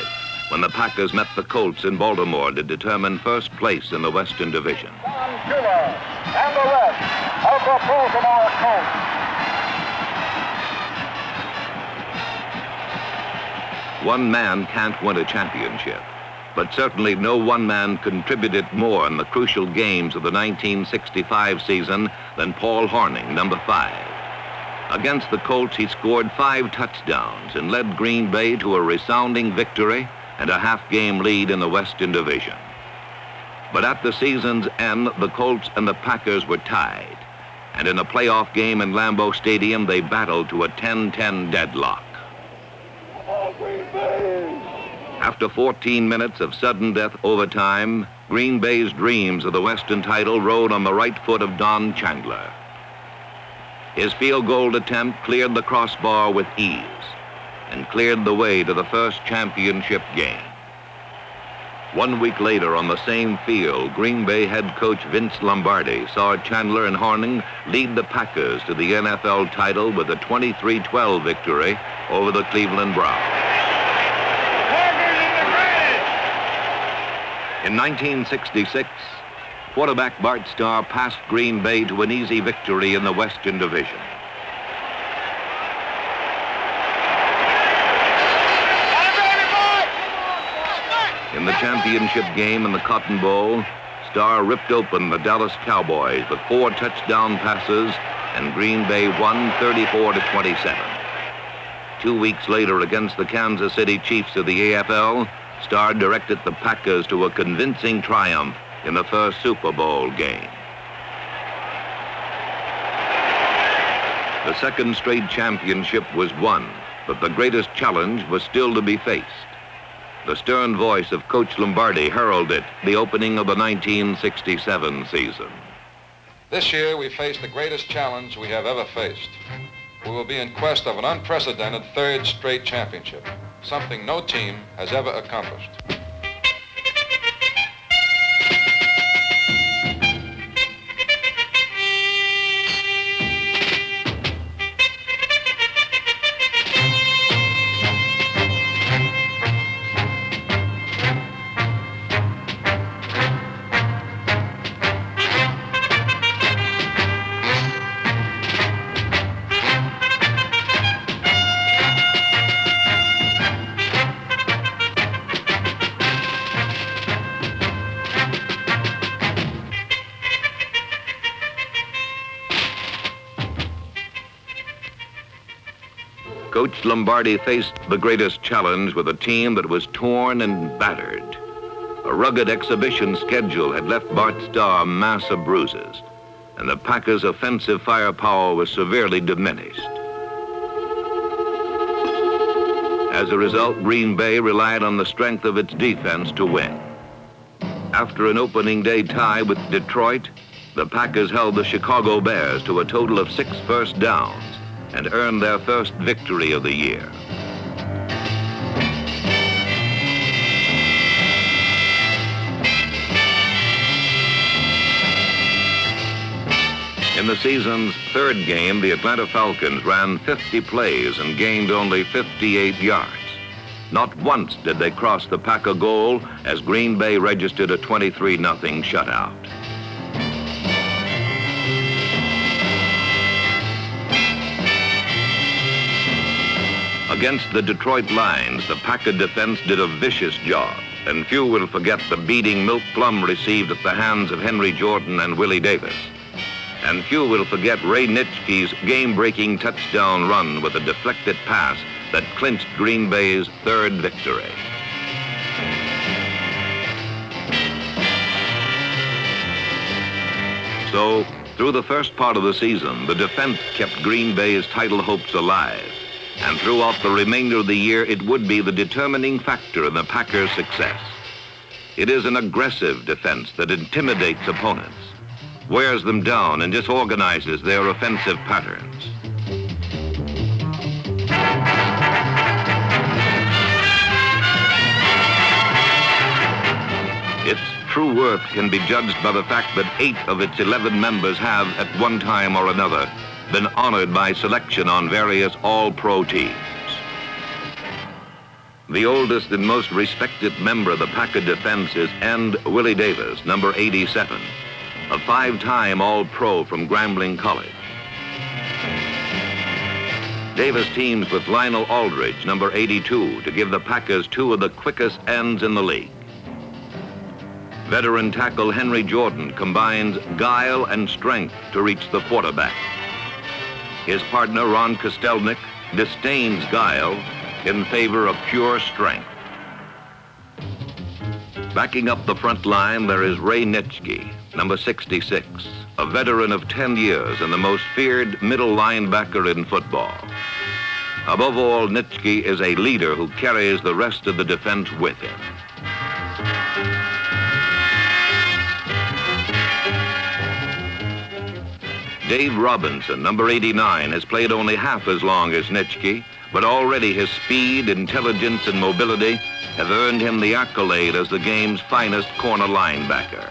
when the Packers met the Colts in Baltimore to determine first place in the Western Division. And the rest of the Baltimore Colts. One man can't win a championship, but certainly no one man contributed more in the crucial games of the 1965 season than Paul Hornung, number 5. Against the Colts, he scored 5 touchdowns and led Green Bay to a resounding victory and a half-game lead in the Western Division. But at the season's end, the Colts and the Packers were tied, and in a playoff game in Lambeau Stadium, they battled to a 10-10 deadlock. After 14 minutes of sudden death overtime, Green Bay's dreams of the Western title rode on the right foot of Don Chandler. His field goal attempt cleared the crossbar with ease and cleared the way to the first championship game. 1 week later on the same field, Green Bay head coach Vince Lombardi saw Chandler and Hornung lead the Packers to the NFL title with a 23-12 victory over the Cleveland Browns. In 1966, quarterback Bart Starr passed Green Bay to an easy victory in the Western Division. In the championship game in the Cotton Bowl, Starr ripped open the Dallas Cowboys with 4 touchdown passes, and Green Bay won 34-27. 2 weeks later, against the Kansas City Chiefs of the AFL, Starr directed the Packers to a convincing triumph in the first Super Bowl game. The second straight championship was won, but the greatest challenge was still to be faced. The stern voice of Coach Lombardi heralded the opening of the 1967 season. This year we face the greatest challenge we have ever faced. We will be in quest of an unprecedented third straight championship, something no team has ever accomplished. Coach Lombardi faced the greatest challenge with a team that was torn and battered. A rugged exhibition schedule had left Bart Starr a mass of bruises, and the Packers' offensive firepower was severely diminished. As a result, Green Bay relied on the strength of its defense to win. After an opening day tie with Detroit, the Packers held the Chicago Bears to a total of 6 first downs and earned their first victory of the year. In the season's third game, the Atlanta Falcons ran 50 plays and gained only 58 yards. Not once did they cross the Packer goal as Green Bay registered a 23-0 shutout. Against the Detroit Lions, the Packer defense did a vicious job, and few will forget the beating Milk Plum received at the hands of Henry Jordan and Willie Davis. And few will forget Ray Nitschke's game-breaking touchdown run with a deflected pass that clinched Green Bay's third victory. So, through the first part of the season, the defense kept Green Bay's title hopes alive. And throughout the remainder of the year, it would be the determining factor in the Packers' success. It is an aggressive defense that intimidates opponents, wears them down, and disorganizes their offensive patterns. Its true worth can be judged by the fact that 8 of its 11 members have, at one time or another, been honored by selection on various all-pro teams. The oldest and most respected member of the Packer defense is end Willie Davis, number 87, a 5-time All-Pro from Grambling College. Davis teams with Lionel Aldridge, number 82, to give the Packers 2 of the quickest ends in the league. Veteran tackle Henry Jordan combines guile and strength to reach the quarterback. His partner, Ron Kostelnik, disdains guile in favor of pure strength. Backing up the front line, there is Ray Nitschke, number 66, a veteran of 10 years and the most feared middle linebacker in football. Above all, Nitschke is a leader who carries the rest of the defense with him. Dave Robinson, number 89, has played only half as long as Nitschke, but already his speed, intelligence, and mobility have earned him the accolade as the game's finest corner linebacker.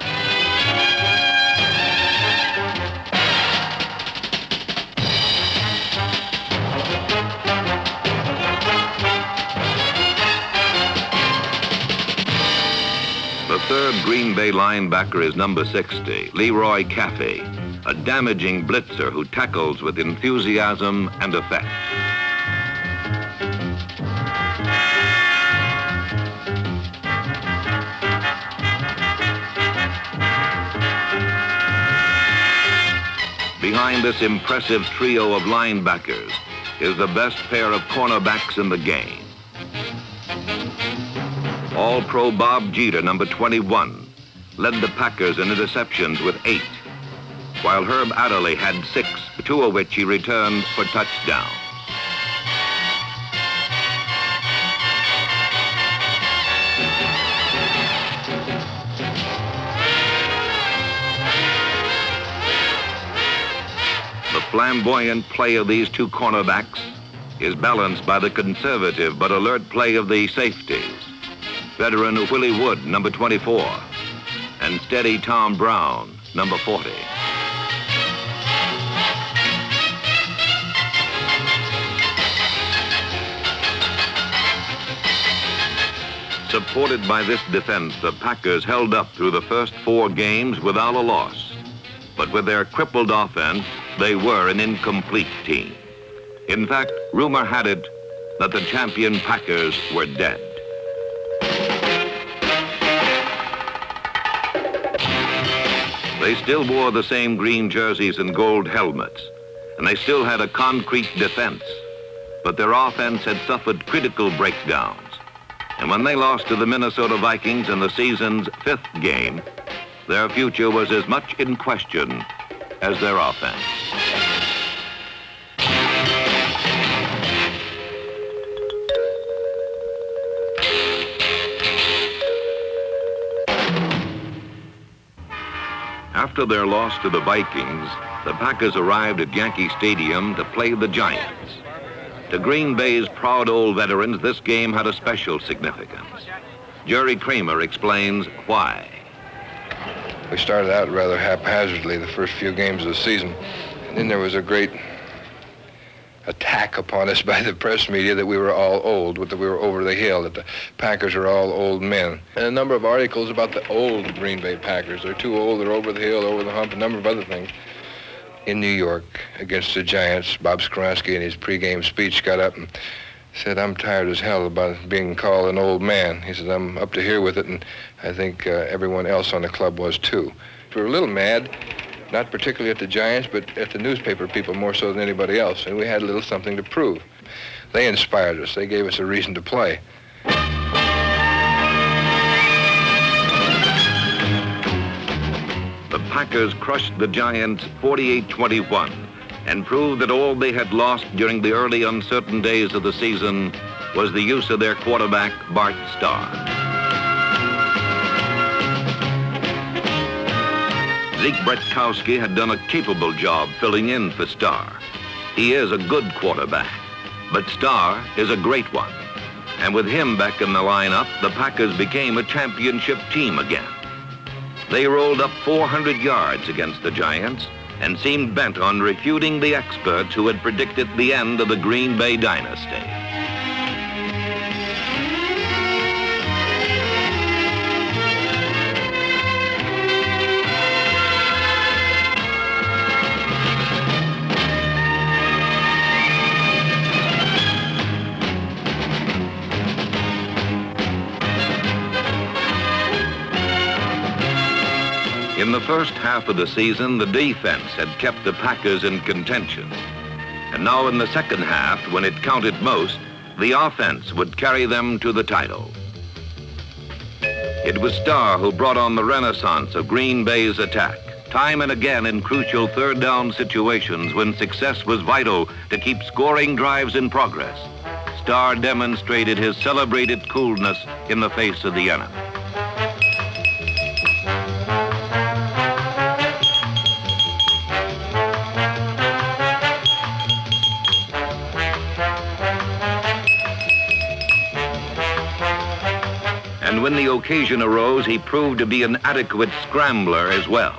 The third Green Bay linebacker is number 60, Leroy Caffey, a damaging blitzer who tackles with enthusiasm and effect. Behind this impressive trio of linebackers is the best pair of cornerbacks in the game. All-Pro Bob Jeter, number 21, led the Packers in interceptions with 8, while Herb Adderley had 6, 2 of which he returned for touchdowns. The flamboyant play of these 2 cornerbacks is balanced by the conservative but alert play of the safeties. Veteran Willie Wood, number 24, and steady Tom Brown, number 40. Supported by this defense, the Packers held up through the first 4 games without a loss. But with their crippled offense, they were an incomplete team. In fact, rumor had it that the champion Packers were dead. They still wore the same green jerseys and gold helmets, and they still had a concrete defense. but their offense had suffered critical breakdowns. And when they lost to the Minnesota Vikings in the season's 5th game, their future was as much in question as their offense. After their loss to the Vikings, the Packers arrived at Yankee Stadium to play the Giants. To Green Bay's proud old veterans, this game had a special significance. Jerry Kramer explains why. We started out rather haphazardly the first few games of the season, and then there was a great attack upon us by the press media that we were all old, that we were over the hill, that the Packers are all old men. And a number of articles about the old Green Bay Packers. They're too old, they're over the hill, over the hump, a number of other things. In New York, against the Giants, Bob Skoronski in his pregame speech got up and said, "I'm tired as hell about being called an old man." He said, "I'm up to here with it," and I think everyone else on the club was too. We were a little mad, not particularly at the Giants, but at the newspaper people more so than anybody else, and we had a little something to prove. They inspired us. They gave us a reason to play. The Packers crushed the Giants 48-21 and proved that all they had lost during the early uncertain days of the season was the use of their quarterback, Bart Starr. Zeke Bretkowski had done a capable job filling in for Starr. He is a good quarterback, but Starr is a great one. And with him back in the lineup, the Packers became a championship team again. They rolled up 400 yards against the Giants and seemed bent on refuting the experts who had predicted the end of the Green Bay dynasty. In the first half of the season, the defense had kept the Packers in contention. And now in the second half, when it counted most, the offense would carry them to the title. It was Starr who brought on the renaissance of Green Bay's attack, time and again in crucial third down situations when success was vital to keep scoring drives in progress. Starr demonstrated his celebrated coolness in the face of the enemy. And when the occasion arose, he proved to be an adequate scrambler as well.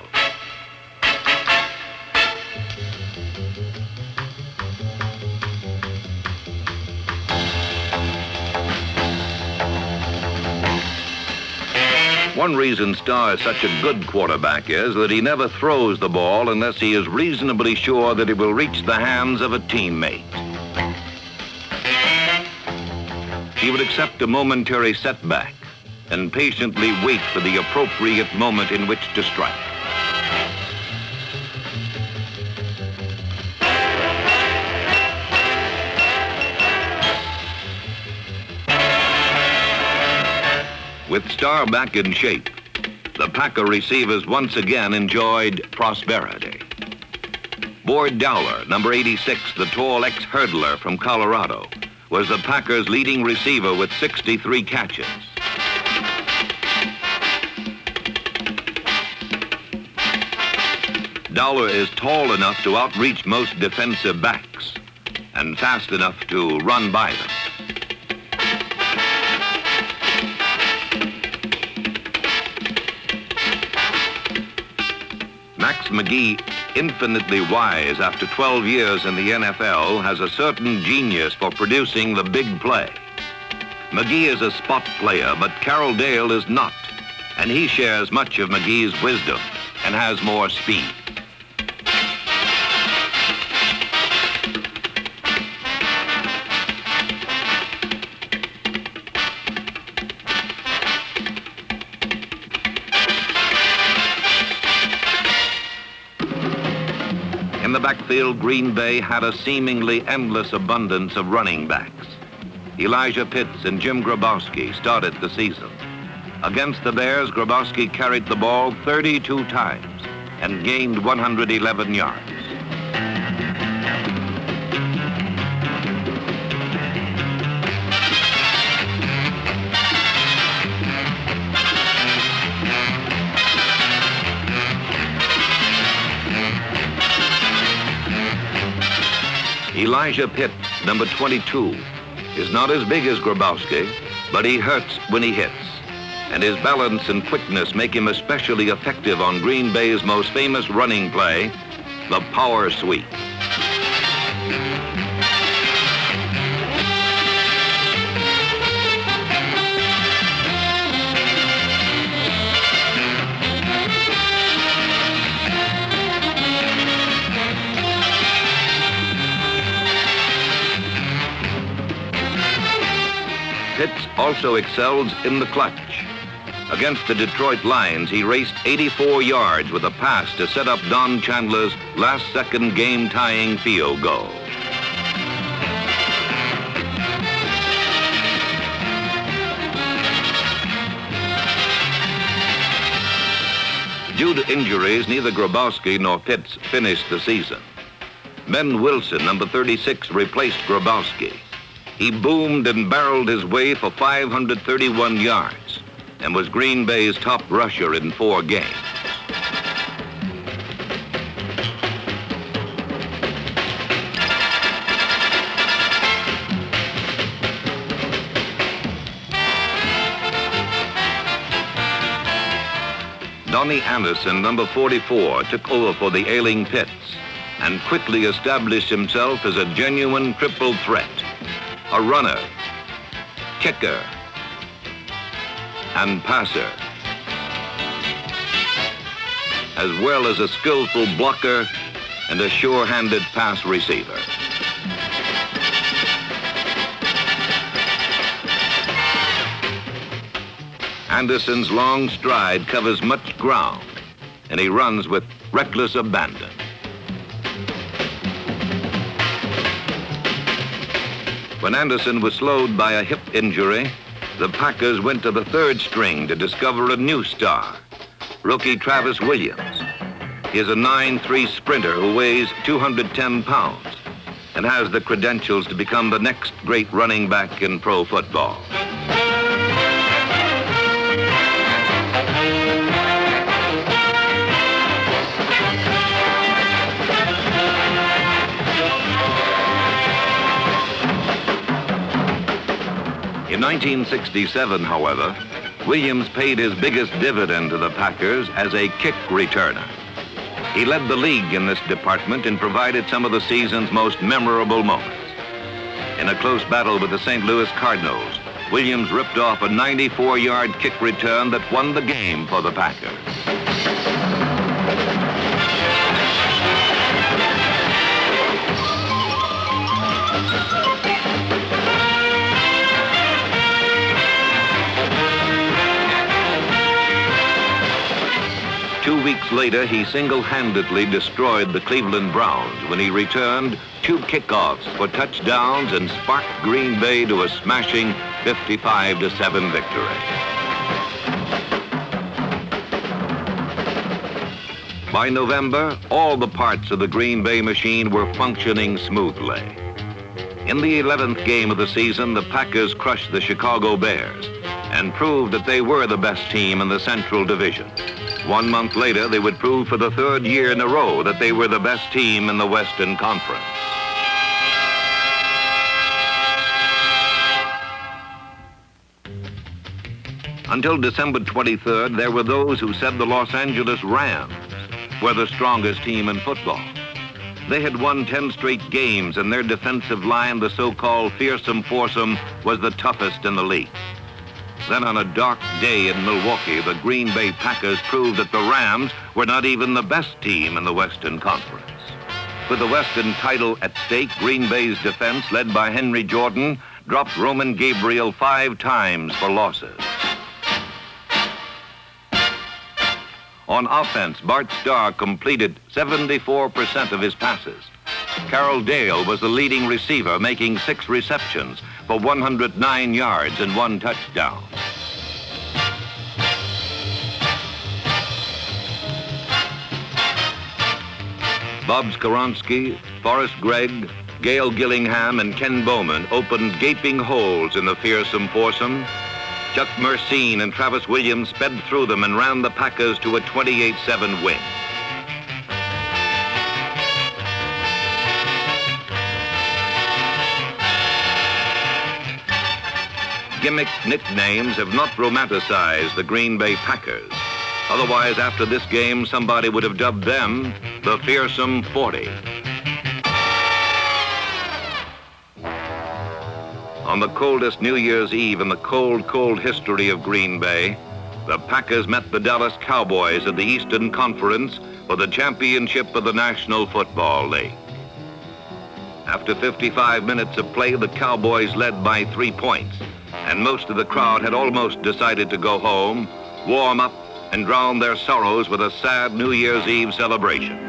One reason Starr is such a good quarterback is that he never throws the ball unless he is reasonably sure that it will reach the hands of a teammate. He would accept a momentary setback and patiently wait for the appropriate moment in which to strike. With Starr back in shape, the Packer receivers once again enjoyed prosperity. Boyd Dowler, number 86, the tall ex-hurdler from Colorado, was the Packers' leading receiver with 63 catches. Dowler is tall enough to outreach most defensive backs and fast enough to run by them. Max McGee, infinitely wise after 12 years in the NFL, has a certain genius for producing the big play. McGee is a spot player, but Carroll Dale is not, and he shares much of McGee's wisdom and has more speed. In the backfield, Green Bay had a seemingly endless abundance of running backs. Elijah Pitts and Jim Grabowski started the season. Against the Bears, Grabowski carried the ball 32 times and gained 111 yards. Elijah Pitts, number 22, is not as big as Grabowski, but he hurts when he hits. And his balance and quickness make him especially effective on Green Bay's most famous running play, the power sweep. Pitts also excels in the clutch. Against the Detroit Lions, he raced 84 yards with a pass to set up Don Chandler's last-second game-tying field goal. Due to injuries, neither Grabowski nor Pitts finished the season. Ben Wilson, number 36, replaced Grabowski. He boomed and barreled his way for 531 yards and was Green Bay's top rusher in 4 games. Donnie Anderson, number 44, took over for the ailing Pitts and quickly established himself as a genuine triple threat. A runner, kicker, and passer, as well as a skillful blocker and a sure-handed pass receiver. Anderson's long stride covers much ground, and he runs with reckless abandon. When Anderson was slowed by a hip injury, the Packers went to the 3rd string to discover a new star, rookie Travis Williams. He is a 9'3" sprinter who weighs 210 pounds and has the credentials to become the next great running back in pro football. In 1967, however, Williams paid his biggest dividend to the Packers as a kick returner. He led the league in this department and provided some of the season's most memorable moments. In a close battle with the St. Louis Cardinals, Williams ripped off a 94-yard kick return that won the game for the Packers. Two weeks later, he single-handedly destroyed the Cleveland Browns when he returned 2 kickoffs for touchdowns and sparked Green Bay to a smashing 55-7 victory. By November, all the parts of the Green Bay machine were functioning smoothly. In the 11th game of the season, the Packers crushed the Chicago Bears and proved that they were the best team in the Central Division. 1 month later, they would prove for the 3rd year in a row that they were the best team in the Western Conference. Until December 23rd, there were those who said the Los Angeles Rams were the strongest team in football. They had won 10 straight games, and their defensive line, the so-called fearsome foursome, was the toughest in the league. Then on a dark day in Milwaukee, the Green Bay Packers proved that the Rams were not even the best team in the Western Conference. With the Western title at stake, Green Bay's defense, led by Henry Jordan, dropped Roman Gabriel 5 times for losses. On offense, Bart Starr completed 74% of his passes. Carroll Dale was the leading receiver, making 6 receptions for 109 yards and 1 touchdown. Bob Skoronski, Forrest Gregg, Gail Gillingham, and Ken Bowman opened gaping holes in the fearsome foursome. Chuck Mercine and Travis Williams sped through them and ran the Packers to a 28-7 win. Gimmick nicknames have not romanticized the Green Bay Packers. Otherwise, after this game, somebody would have dubbed them the Fearsome 40. On the coldest New Year's Eve in the cold, cold history of Green Bay, the Packers met the Dallas Cowboys of the Eastern Conference for the championship of the National Football League. After 55 minutes of play, the Cowboys led by 3 points, and most of the crowd had almost decided to go home, warm up, and drown their sorrows with a sad New Year's Eve celebration.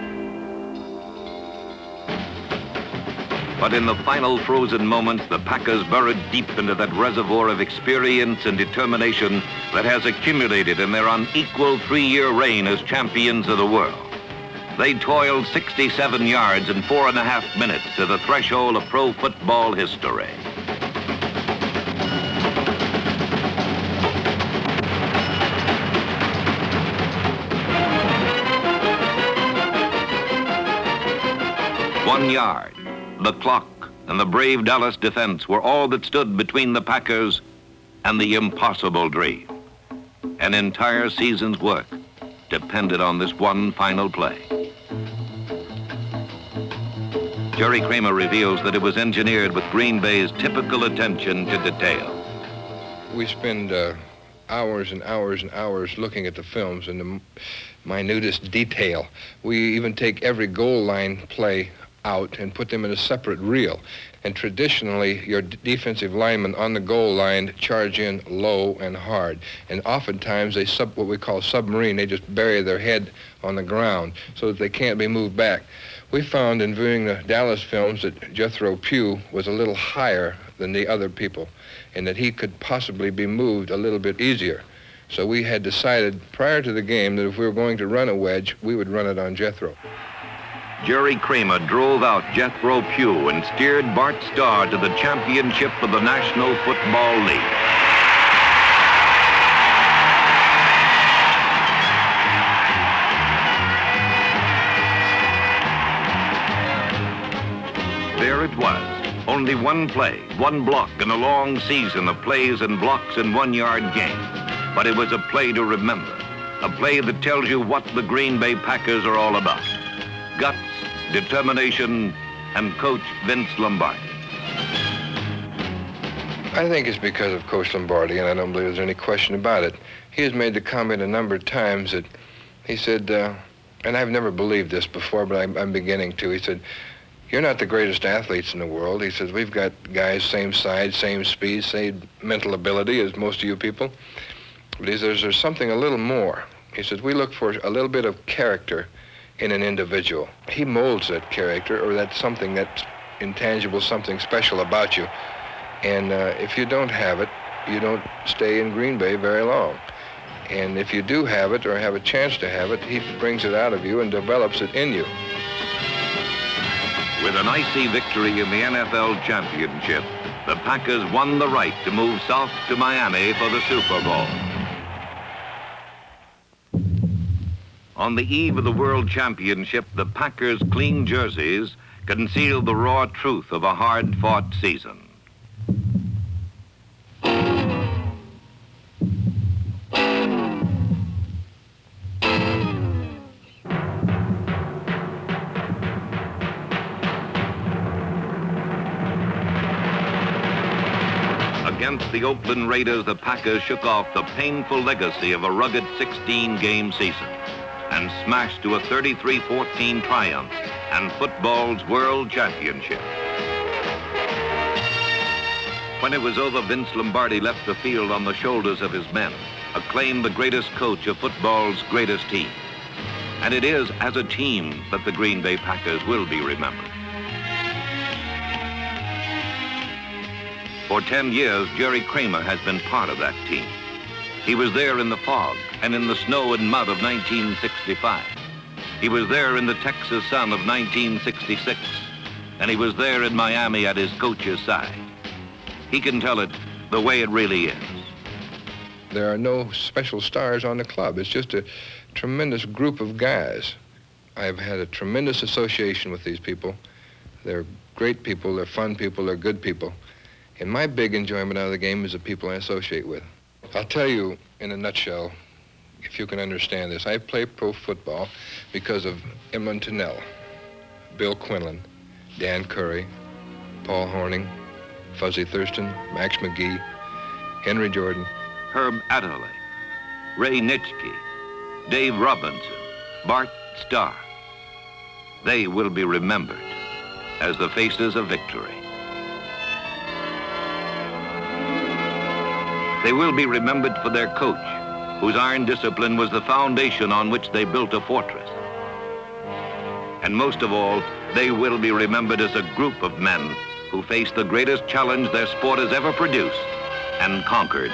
But in the final frozen moments, the Packers burrowed deep into that reservoir of experience and determination that has accumulated in their unequal 3-year reign as champions of the world. They toiled 67 yards in 4.5 minutes to the threshold of pro football history. One yard, the clock, and the brave Dallas defense were all that stood between the Packers and the impossible dream. An entire season's work depended on this one final play. Jerry Kramer reveals that it was engineered with Green Bay's typical attention to detail. We spend hours and hours and hours looking at the films and the minutest detail. We even take every goal line play out and put them in a separate reel. And traditionally, your defensive linemen on the goal line charge in low and hard. And oftentimes, they what we call submarine. They just bury their head on the ground so that they can't be moved back. We found in viewing the Dallas films that Jethro Pugh was a little higher than the other people and that he could possibly be moved a little bit easier. So we had decided prior to the game that if we were going to run a wedge, we would run it on Jethro. Jerry Kramer drove out Jethro Pugh and steered Bart Starr to the championship of the National Football League. There it was, only one play, one block in a long season of plays and blocks in 1-yard game. But it was a play to remember, a play that tells you what the Green Bay Packers are all about. Guts, determination, and Coach Vince Lombardi. I think it's because of Coach Lombardi, and I don't believe there's any question about it. He has made the comment a number of times that he said, and I've never believed this before, but I'm beginning to. He said, "You're not the greatest athletes in the world." He says, "We've got guys same size, same speed, same mental ability as most of you people." But he says, "There's something a little more." He says, "We look for a little bit of character in an individual. He molds that character, or that's something that's intangible, something special about you. And if you don't have it, you don't stay in Green Bay very long. And if you do have it, or have a chance to have it, he brings it out of you and develops it in you." With an icy victory in the NFL championship, the Packers won the right to move south to Miami for the Super Bowl. On the eve of the World Championship, the Packers' clean jerseys concealed the raw truth of a hard-fought season. Against the Oakland Raiders, the Packers shook off the painful legacy of a rugged 16-game season and smashed to a 33-14 triumph and football's world championship. When it was over, Vince Lombardi left the field on the shoulders of his men, acclaimed the greatest coach of football's greatest team. And it is as a team that the Green Bay Packers will be remembered. For 10 years, Jerry Kramer has been part of that team. He was there in the fog and in the snow and mud of 1965. He was there in the Texas sun of 1966. And he was there in Miami at his coach's side. He can tell it the way it really is. There are no special stars on the club. It's just a tremendous group of guys. I've had a tremendous association with these people. They're great people, they're fun people, they're good people. And my big enjoyment out of the game is the people I associate with. I'll tell you in a nutshell, if you can understand this. I play pro football because of Emlyn Tunnell, Bill Quinlan, Dan Curry, Paul Hornung, Fuzzy Thurston, Max McGee, Henry Jordan, Herb Adderley, Ray Nitschke, Dave Robinson, Bart Starr. They will be remembered as the faces of victory. They will be remembered for their coach, whose iron discipline was the foundation on which they built a fortress. And most of all, they will be remembered as a group of men who faced the greatest challenge their sport has ever produced and conquered.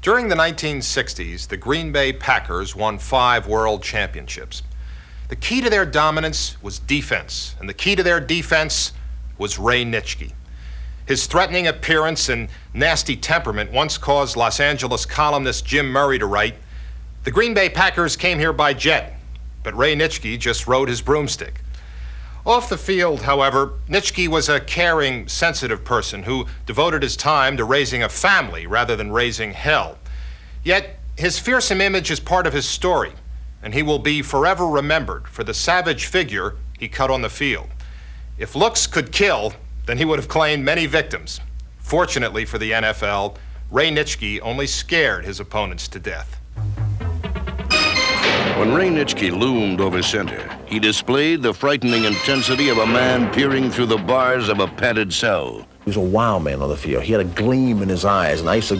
During the 1960s, the Green Bay Packers won 5 world championships. The key to their dominance was defense, and the key to their defense was Ray Nitschke. His threatening appearance and nasty temperament once caused Los Angeles columnist Jim Murray to write, "The Green Bay Packers came here by jet, but Ray Nitschke just rode his broomstick." Off the field, however, Nitschke was a caring, sensitive person who devoted his time to raising a family rather than raising hell. Yet, his fearsome image is part of his story, and he will be forever remembered for the savage figure he cut on the field. If looks could kill, then he would have claimed many victims. Fortunately for the NFL, Ray Nitschke only scared his opponents to death. When Ray Nitschke loomed over center, he displayed the frightening intensity of a man peering through the bars of a padded cell. He was a wild man on the field. He had a gleam in his eyes, and I used to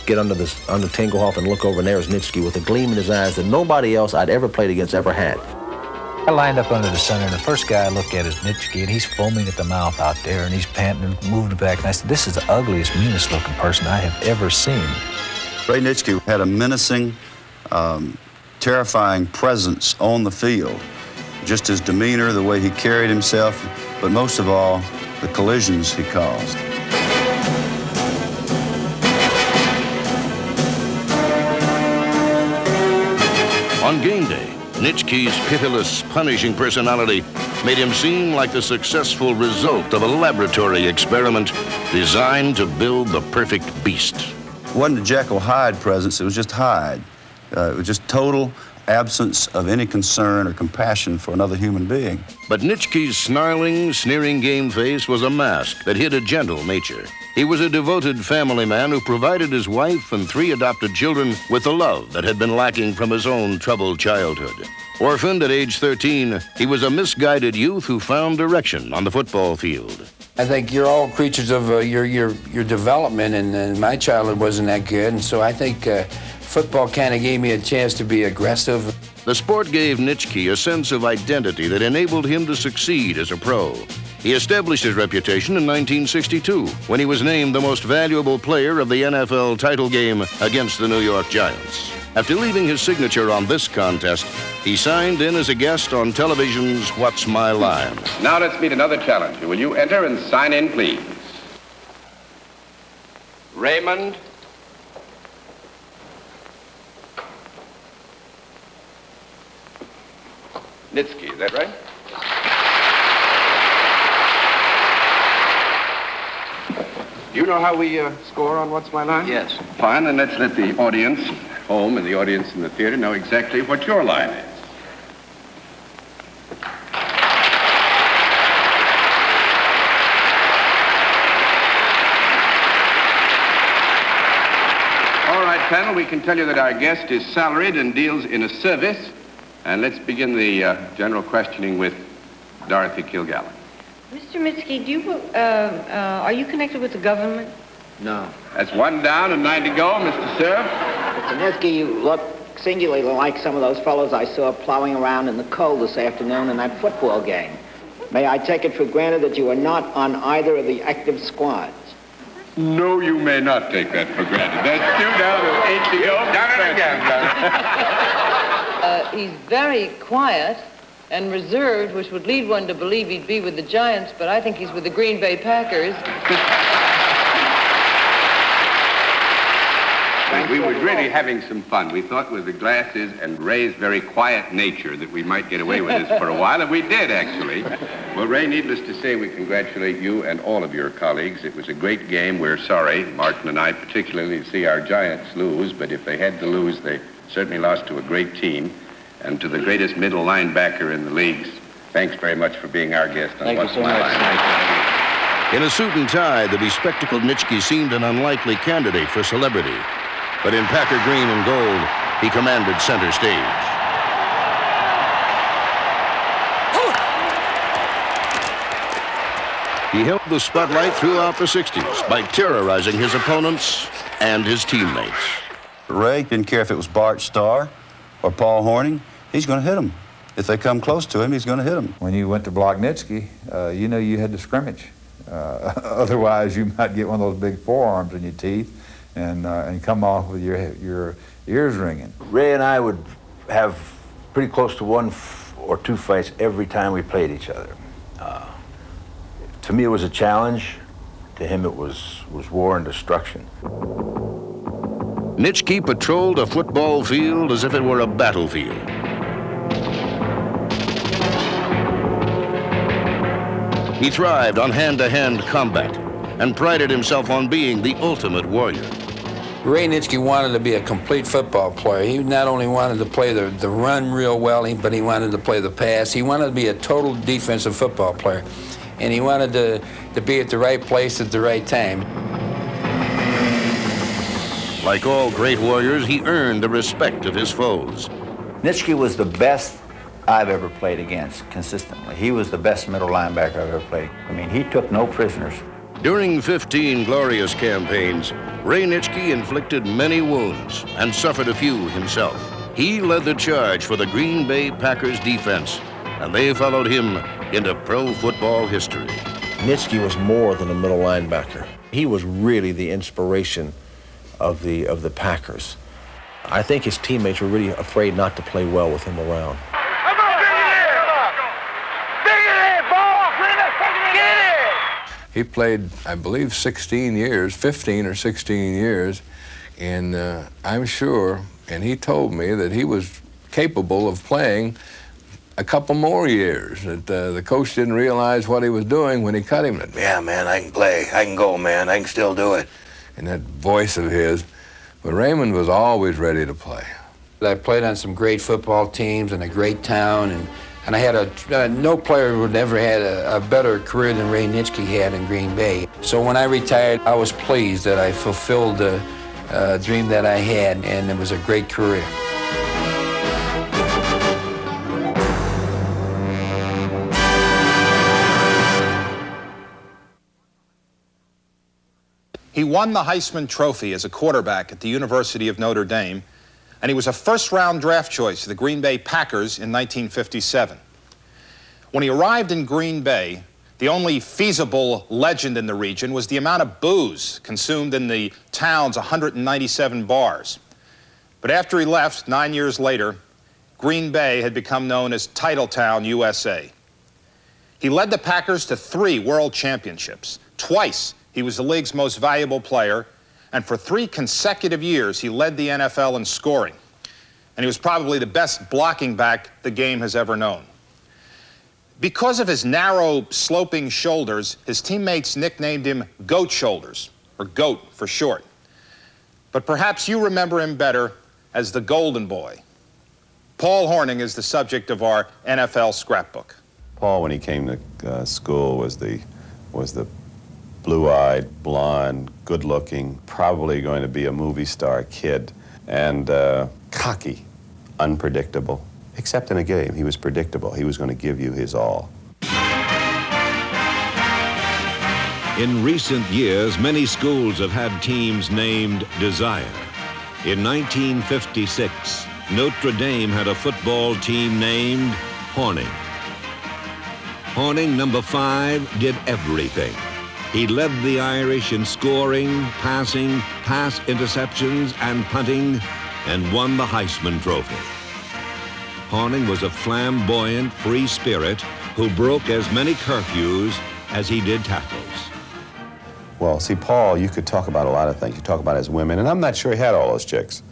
get under Tingelhoff and look over, and there was Nitschke with a gleam in his eyes that nobody else I'd ever played against ever had. I lined up under the center, and the first guy I looked at is Nitschke, and he's foaming at the mouth out there, and he's panting and moving back, and I said, "This is the ugliest, meanest-looking person I have ever seen." Ray Nitschke had a menacing, terrifying presence on the field. Just his demeanor, the way he carried himself, but most of all, the collisions he caused. On game day, Nitschke's pitiless, punishing personality made him seem like the successful result of a laboratory experiment designed to build the perfect beast. It wasn't a Jekyll Hyde presence, it was just Hyde. It was just total absence of any concern or compassion for another human being. But Nitschke's snarling, sneering game face was a mask that hid a gentle nature. He was a devoted family man who provided his wife and 3 adopted children with the love that had been lacking from his own troubled childhood. Orphaned at age 13, he was a misguided youth who found direction on the football field. I think you're all creatures of your development, and my childhood wasn't that good, and so I think football kind of gave me a chance to be aggressive. The sport gave Nitschke a sense of identity that enabled him to succeed as a pro. He established his reputation in 1962 when he was named the most valuable player of the NFL title game against the New York Giants. After leaving his signature on this contest, he signed in as a guest on television's What's My Line? Now let's meet another challenger. Will you enter and sign in, please? Raymond Nitschke, is that right? Do you know how we score on What's My Line? Yes. Fine, then let's let the audience home and the audience in the theater know exactly what your line is. panel, we can tell you that our guest is salaried and deals in a service. And let's begin the general questioning with Dorothy Kilgallen. Mr. Nitschke, are you connected with the government? No. That's one down and 9 to go, Mr. Cerf. Mr. Nitschke, you look singularly like some of those fellows I saw plowing around in the cold this afternoon in that football game. May I take it for granted that you are not on either of the active squads? No, you may not take that for granted. That's 2 down and 8 to go. Done it again. He's very quiet and reserved, which would lead one to believe he'd be with the Giants, but I think he's with the Green Bay Packers. We were really having some fun. We thought with the glasses and Ray's very quiet nature that we might get away with this for a while, and we did, actually. Well, Ray, needless to say, we congratulate you and all of your colleagues. It was a great game. We're sorry, Martin and I particularly, to see our Giants lose, but if they had to lose, they certainly lost to a great team. And to the greatest middle linebacker in the leagues, thanks very much for being our guest on What's My Line. In a suit and tie, the bespectacled Nitschke seemed an unlikely candidate for celebrity. But in Packer green and gold, he commanded center stage. He held the spotlight throughout the 60s by terrorizing his opponents and his teammates. Ray didn't care if it was Bart Starr or Paul Hornung. He's going to hit them. If they come close to him, he's going to hit them. When you went to block Nitschke, you know you had to scrimmage. Otherwise, you might get one of those big forearms in your teeth and come off with your ears ringing. Ray and I would have pretty close to 1 or 2 fights every time we played each other. To me, it was a challenge. To him, it was war and destruction. Nitschke patrolled a football field as if it were a battlefield. He thrived on hand-to-hand combat and prided himself on being the ultimate warrior. Ray Nitschke wanted to be a complete football player. He not only wanted to play the run real well, but he wanted to play the pass. He wanted to be a total defensive football player. And he wanted to be at the right place at the right time. Like all great warriors, he earned the respect of his foes. Nitschke was the best I've ever played against consistently. He was the best middle linebacker I've ever played. I mean, he took no prisoners. During 15 glorious campaigns, Ray Nitschke inflicted many wounds and suffered a few himself. He led the charge for the Green Bay Packers defense, and they followed him into pro football history. Nitschke was more than a middle linebacker. He was really the inspiration of the Packers. I think his teammates were really afraid not to play well with him around. He played, I believe, 16 years, 15 or 16 years, and I'm sure, and he told me that he was capable of playing a couple more years, that the coach didn't realize what he was doing when he cut him. That, yeah, man, I can play, I can go, man, I can still do it. And that voice of his, but Raymond was always ready to play. I played on some great football teams in a great town, and I had no player would ever had a better career than Ray Nitschke had in Green Bay. So when I retired, I was pleased that I fulfilled the dream that I had, and it was a great career. He won the Heisman Trophy as a quarterback at the University of Notre Dame, and he was a first-round draft choice of the Green Bay Packers in 1957. When he arrived in Green Bay, the only feasible legend in the region was the amount of booze consumed in the town's 197 bars. But after he left, 9 years later, Green Bay had become known as Titletown, USA. He led the Packers to 3 world championships. Twice, he was the league's most valuable player, and for 3 consecutive years, he led the NFL in scoring. And he was probably the best blocking back the game has ever known. Because of his narrow, sloping shoulders, his teammates nicknamed him Goat Shoulders, or Goat for short. But perhaps you remember him better as the Golden Boy. Paul Hornung is the subject of our NFL scrapbook. Paul, when he came to school, was the blue-eyed, blonde, good-looking, probably going to be a movie star kid, and cocky, unpredictable. Except in a game, he was predictable. He was going to give you his all. In recent years, many schools have had teams named Desire. In 1956, Notre Dame had a football team named Hornung. Hornung, number 5, did everything. He led the Irish in scoring, passing, pass interceptions, and punting, and won the Heisman Trophy. Hornung was a flamboyant, free spirit who broke as many curfews as he did tackles. Well, see, Paul, you could talk about a lot of things. You talk about his women, and I'm not sure he had all those chicks.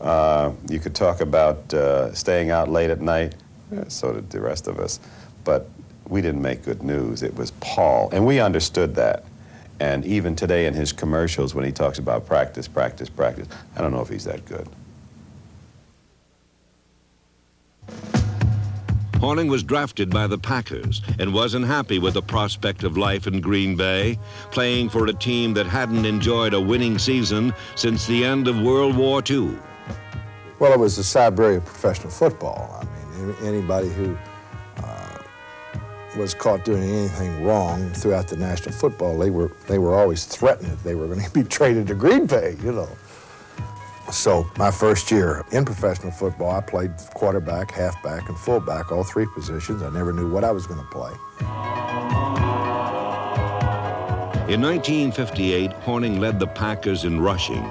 You could talk about staying out late at night. So did the rest of us. But we didn't make good news. It was Paul, and we understood that. And even today in his commercials, when he talks about practice, practice, practice, I don't know if he's that good. Hornung was drafted by the Packers and wasn't happy with the prospect of life in Green Bay, playing for a team that hadn't enjoyed a winning season since the end of World War II. Well, it was the Siberia of professional football. I mean, anybody who was caught doing anything wrong throughout the National Football League, they were always threatened that they were going to be traded to Green Bay, you know. So my first year in professional football, I played quarterback, halfback, and fullback, all 3 positions. I never knew what I was going to play. In 1958, Hornung led the Packers in rushing,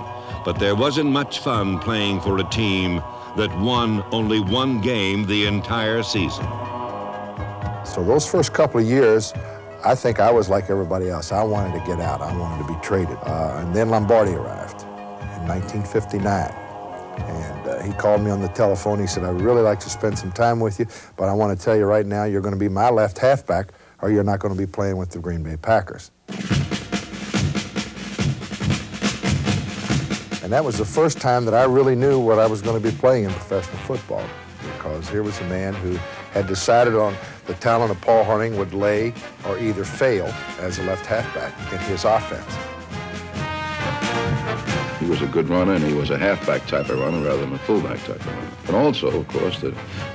but there wasn't much fun playing for a team that won only 1 game the entire season. So those first couple of years, I think I was like everybody else. I wanted to get out. I wanted to be traded. And then Lombardi arrived in 1959. And he called me on the telephone. He said, I'd really like to spend some time with you, but I want to tell you right now, you're going to be my left halfback, or you're not going to be playing with the Green Bay Packers. And that was the first time that I really knew what I was going to be playing in professional football, because here was a man who had decided on the talent of Paul Hornung would lay or either fail as a left halfback in his offense. He was a good runner, and he was a halfback type of runner rather than a fullback type of runner. And also, of course, the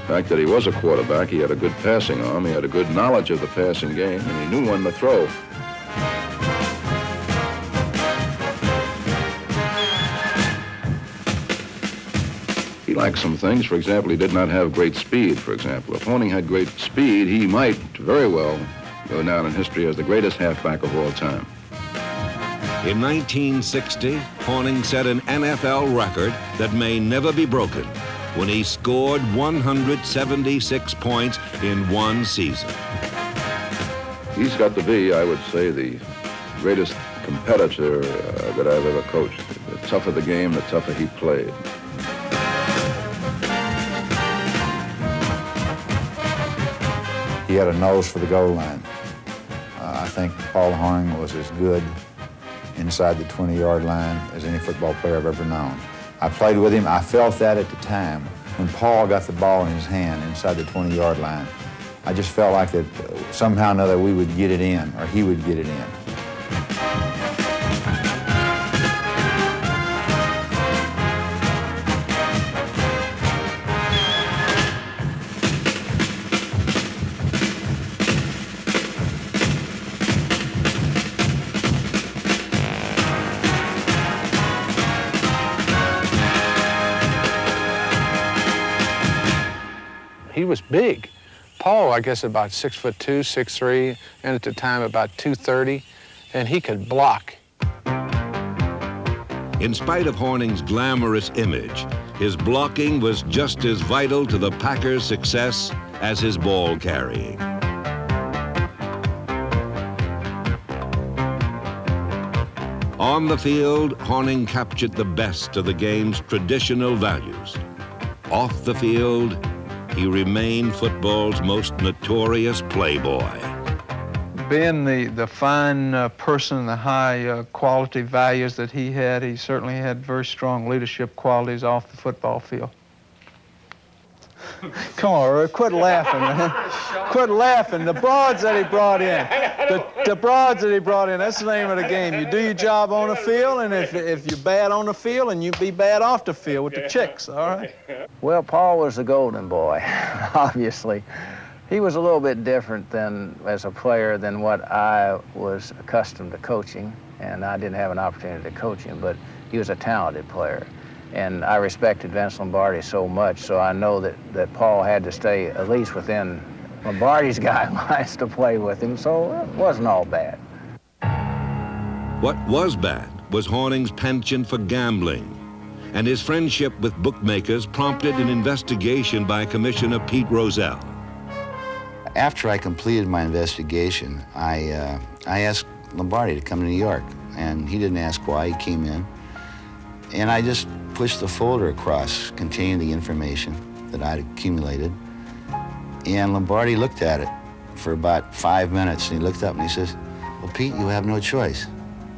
fact that he was a quarterback, he had a good passing arm, he had a good knowledge of the passing game, and he knew when to throw. He lacked some things. For example, he did not have great speed, for example. If Hornung had great speed, he might very well go down in history as the greatest halfback of all time. In 1960, Hornung set an NFL record that may never be broken when he scored 176 points in 1 season. He's got to be, I would say, the greatest competitor that I've ever coached. The tougher the game, the tougher he played. He had a nose for the goal line. I think Paul Hornung was as good inside the 20-yard line as any football player I've ever known. I played with him. I felt that at the time. When Paul got the ball in his hand inside the 20-yard line, I just felt like that somehow or another we would get it in, or he would get it in. He was big. Paul, I guess, about 6'2", 6'3", and at the time about 230, and he could block. In spite of Hornung's glamorous image, his blocking was just as vital to the Packers' success as his ball carrying. On the field, Hornung captured the best of the game's traditional values. Off the field, he remained football's most notorious playboy. Being the fine person, the high quality values that he certainly had very strong leadership qualities off the football field. Come on, Roy, quit laughing, man. Quit laughing. The broads that he brought in. The broads that he brought in, that's the name of the game. You do your job on the field, and if you're bad on the field, and you be bad off the field with the chicks, all right? Well, Paul was the golden boy, obviously. He was a little bit different than, as a player, than what I was accustomed to coaching, and I didn't have an opportunity to coach him, but he was a talented player. And I respected Vince Lombardi so much, so I know that Paul had to stay at least within Lombardi's guidelines to play with him, so it wasn't all bad. What was bad was Hornung's penchant for gambling, and his friendship with bookmakers prompted an investigation by Commissioner Pete Rozelle. After I completed my investigation, I asked Lombardi to come to New York, and he didn't ask why. He came in, and I just pushed the folder across containing the information that I'd accumulated, and Lombardi looked at it for about 5 minutes, and he looked up and he says, "Well, Pete, you have no choice."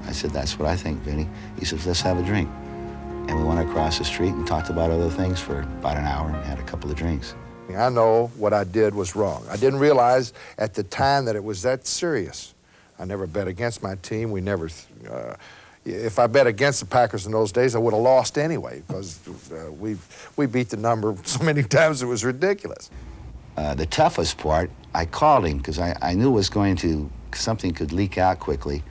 I said, "That's what I think, Vinny." He says, "Let's have a drink." And we went across the street and talked about other things for about an hour and had a couple of drinks. I know what I did was wrong. I didn't realize at the time that it was that serious. I never bet against my team. We never, if I bet against the Packers in those days, I would have lost anyway, because we beat the number so many times it was ridiculous. The toughest part, I called him because I knew it was going to, something could leak out quickly,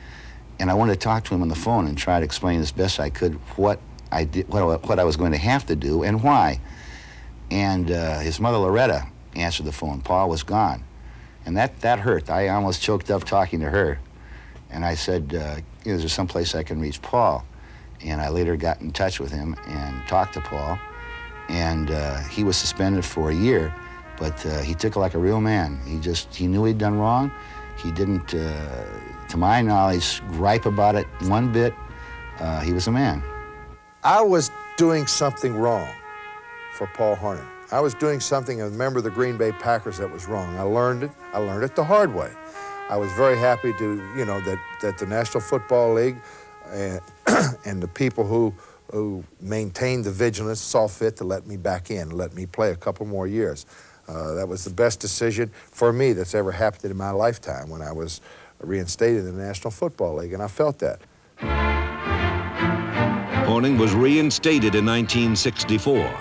and I wanted to talk to him on the phone and try to explain as best I could what I did, what I was going to have to do and why. And his mother, Loretta, answered the phone. Paul was gone. And that hurt. I almost choked up talking to her. And I said, is there someplace I can reach Paul? And I later got in touch with him and talked to Paul. And he was suspended for a year, but he took it like a real man. He knew he'd done wrong. He didn't, to my knowledge, gripe about it one bit. He was a man. I was doing something wrong for Paul Hornung. I was doing something as a member of the Green Bay Packers that was wrong. I learned it the hard way. I was very happy to, that the National Football League and the people who maintained the vigilance saw fit to let me back in, let me play a couple more years. That was the best decision for me that's ever happened in my lifetime when I was reinstated in the National Football League, and I felt that. Hornung was reinstated in 1964,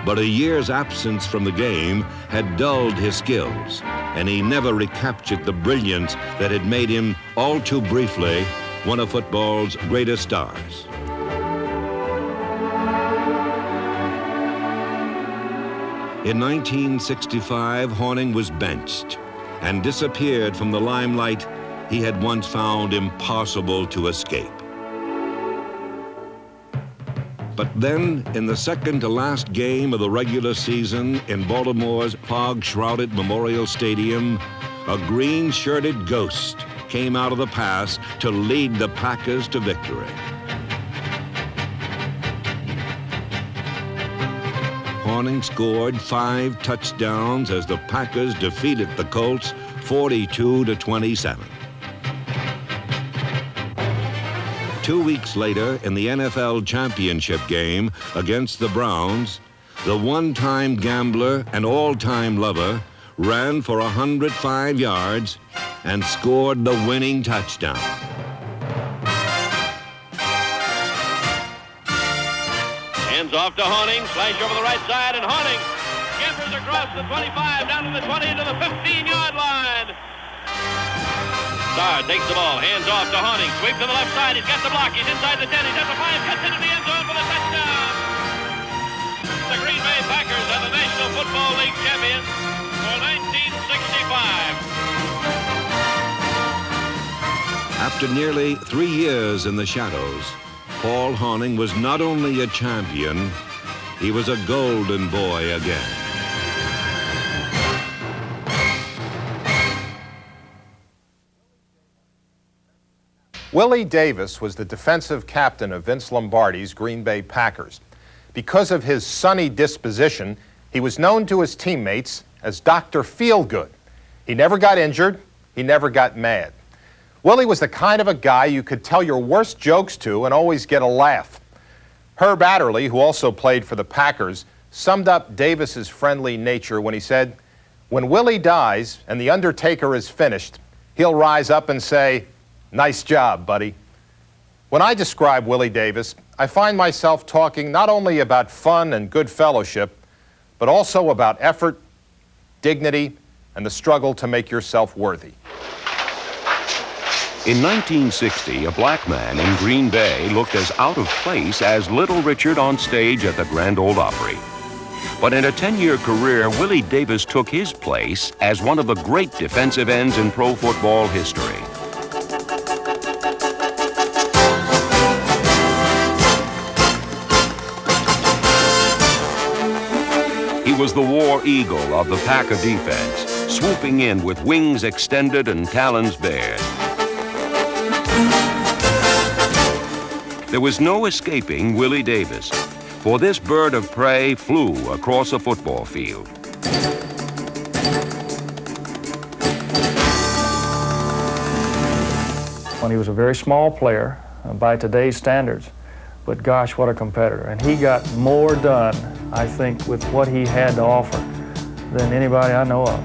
but a year's absence from the game had dulled his skills, and he never recaptured the brilliance that had made him, all too briefly, one of football's greatest stars. In 1965, Hornung was benched and disappeared from the limelight he had once found impossible to escape. But then, in the second-to-last game of the regular season in Baltimore's fog-shrouded Memorial Stadium, a green-shirted ghost came out of the past to lead the Packers to victory. Hornung scored 5 touchdowns as the Packers defeated the Colts 42-27. 2 weeks later, in the NFL championship game against the Browns, the one-time gambler and all-time lover ran for 105 yards and scored the winning touchdown. Hands off to Hornung, slash over the right side, and Hornung scampers across the 25, down to the 20, to the 15-yard line. Starr takes the ball, hands off to Hornung, sweep to the left side, he's got the block, he's inside the 10, he's at the 5, cuts into the end zone for the touchdown. The Green Bay Packers are the National Football League champions for 1965. After nearly 3 years in the shadows, Paul Hornung was not only a champion, he was a golden boy again. Willie Davis was the defensive captain of Vince Lombardi's Green Bay Packers. Because of his sunny disposition, he was known to his teammates as Dr. Feelgood. He never got injured, he never got mad. Willie was the kind of a guy you could tell your worst jokes to and always get a laugh. Herb Adderley, who also played for the Packers, summed up Davis's friendly nature when he said, "When Willie dies and the Undertaker is finished, he'll rise up and say, "Nice job, buddy." When I describe Willie Davis, I find myself talking not only about fun and good fellowship, but also about effort, dignity, and the struggle to make yourself worthy. In 1960, a black man in Green Bay looked as out of place as Little Richard on stage at the Grand Ole Opry. But in a 10-year career, Willie Davis took his place as one of the great defensive ends in pro football history. He was the war eagle of the Packer defense, swooping in with wings extended and talons bared. There was no escaping Willie Davis, for this bird of prey flew across a football field. When he was a very small player by today's standards, but gosh, what a competitor. And he got more done, I think, with what he had to offer than anybody I know of.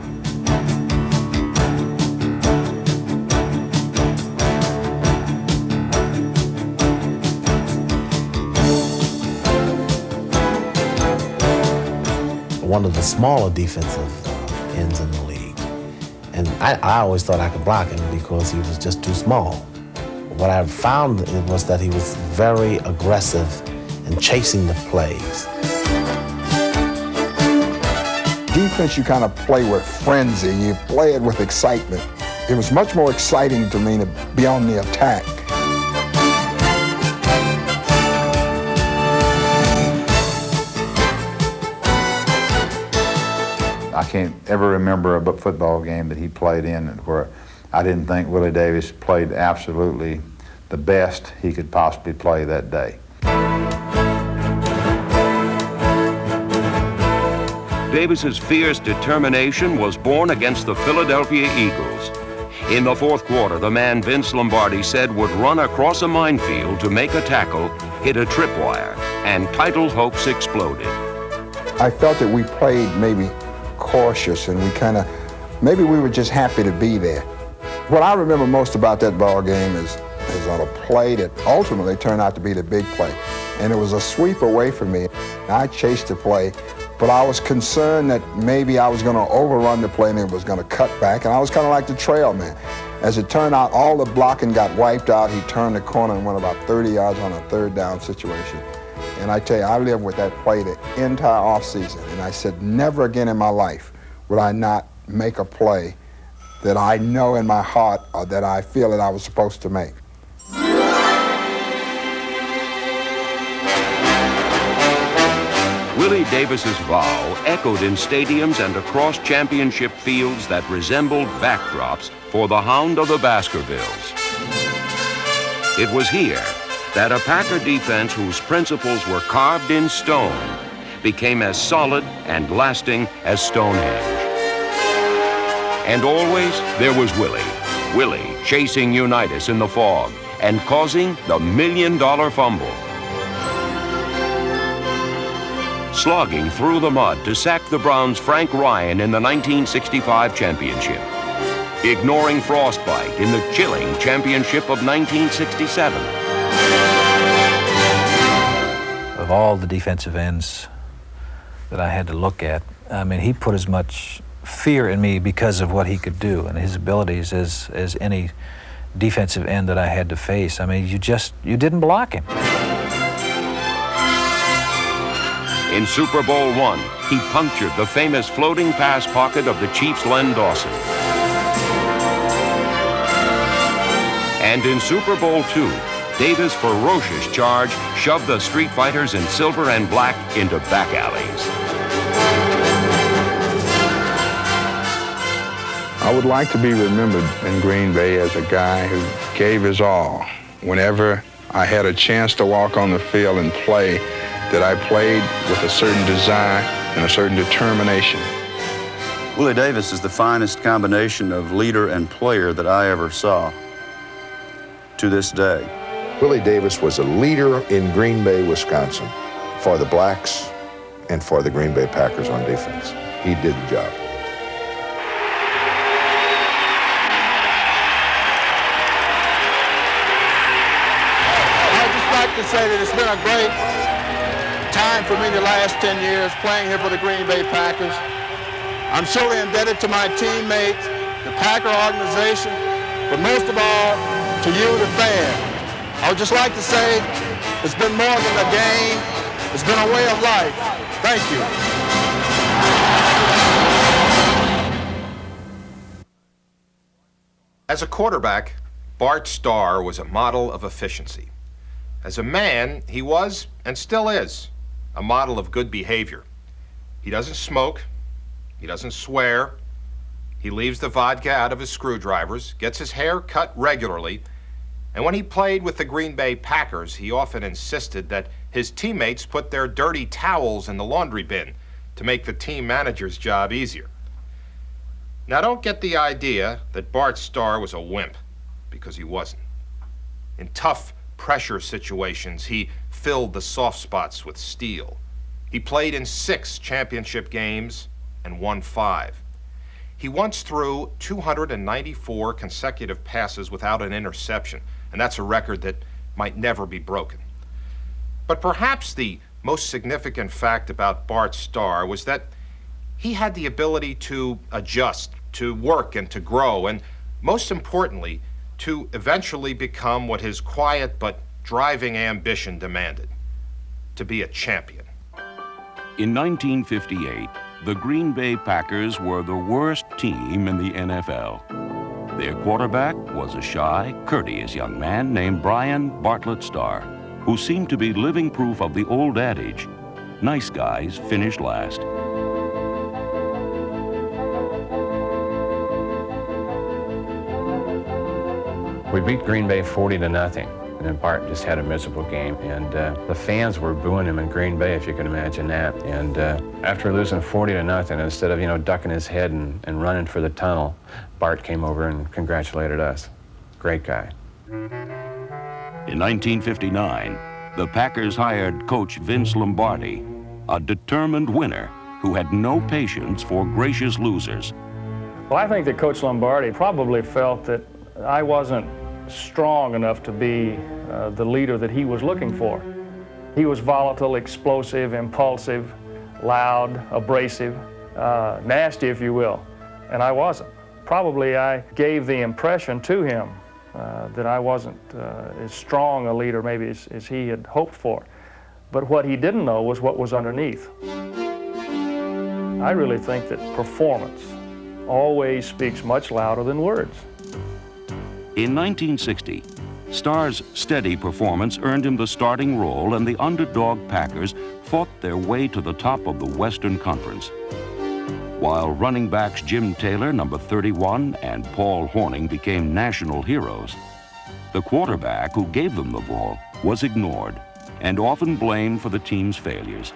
One of the smaller defensive ends in the league. And I always thought I could block him because he was just too small. What I found was that he was very aggressive in chasing the plays. Defense, you kind of play with frenzy. You play it with excitement. It was much more exciting to me to be on the attack. I can't ever remember a football game that he played in where I didn't think Willie Davis played absolutely the best he could possibly play that day. Davis's fierce determination was born against the Philadelphia Eagles. In the fourth quarter, the man Vince Lombardi said would run across a minefield to make a tackle, hit a tripwire, and title hopes exploded. I felt that we played maybe cautious, and maybe we were just happy to be there. What I remember most about that ball game is on a play that ultimately turned out to be the big play. And it was a sweep away from me. I chased the play, but I was concerned that maybe I was going to overrun the play and it was going to cut back, and I was kind of like the trail man. As it turned out, all the blocking got wiped out. He turned the corner and went about 30 yards on a third down situation. And I tell you, I lived with that play the entire offseason, and I said, never again in my life would I not make a play that I know in my heart or that I feel that I was supposed to make. Willie Davis's vow echoed in stadiums and across championship fields that resembled backdrops for the Hound of the Baskervilles. It was here that a Packer defense whose principles were carved in stone became as solid and lasting as Stonehenge. And always there was Willie chasing Unitas in the fog and causing the million-dollar fumble. Slogging through the mud to sack the Browns' Frank Ryan in the 1965 championship. Ignoring frostbite in the chilling championship of 1967. Of all the defensive ends that I had to look at, I mean, he put as much fear in me because of what he could do and his abilities as any defensive end that I had to face. I mean, you didn't block him. In Super Bowl I, he punctured the famous floating pass pocket of the Chiefs' Len Dawson. And in Super Bowl II, Davis' ferocious charge shoved the street fighters in silver and black into back alleys. I would like to be remembered in Green Bay as a guy who gave his all. Whenever I had a chance to walk on the field and play, that I played with a certain desire and a certain determination. Willie Davis is the finest combination of leader and player that I ever saw to this day. Willie Davis was a leader in Green Bay, Wisconsin, for the blacks and for the Green Bay Packers on defense. He did the job. say that it's been a great time for me the last 10 years playing here for the Green Bay Packers. I'm surely indebted to my teammates, the Packer organization, but most of all, to you, the fan. I would just like to say it's been more than a game. It's been a way of life. Thank you. As a quarterback, Bart Starr was a model of efficiency. As a man, he was, and still is, a model of good behavior. He doesn't smoke. He doesn't swear. He leaves the vodka out of his screwdrivers, gets his hair cut regularly, and when he played with the Green Bay Packers, he often insisted that his teammates put their dirty towels in the laundry bin to make the team manager's job easier. Now, don't get the idea that Bart Starr was a wimp, because he wasn't. In tough pressure situations, he filled the soft spots with steel. He played in 6 championship games and won 5. He once threw 294 consecutive passes without an interception, and that's a record that might never be broken. But perhaps the most significant fact about Bart Starr was that he had the ability to adjust, to work and to grow, and most importantly, to eventually become what his quiet but driving ambition demanded, to be a champion. In 1958, the Green Bay Packers were the worst team in the NFL. Their quarterback was a shy, courteous young man named Brian Bartlett Starr, who seemed to be living proof of the old adage, nice guys finish last. We beat Green Bay 40-0, and then Bart just had a miserable game, and the fans were booing him in Green Bay, if you can imagine that. And after losing 40-0, instead of ducking his head and running for the tunnel, Bart came over and congratulated us. Great guy. In 1959, the Packers hired coach Vince Lombardi, a determined winner who had no patience for gracious losers. Well, I think that Coach Lombardi probably felt that I wasn't strong enough to be the leader that he was looking for. He was volatile, explosive, impulsive, loud, abrasive, nasty, if you will, and I wasn't. Probably I gave the impression to him that I wasn't as strong a leader maybe as he had hoped for. But what he didn't know was what was underneath. I really think that performance always speaks much louder than words. In 1960, Starr's steady performance earned him the starting role, and the underdog Packers fought their way to the top of the Western Conference. While running backs Jim Taylor, number 31, and Paul Hornung became national heroes, the quarterback who gave them the ball was ignored and often blamed for the team's failures.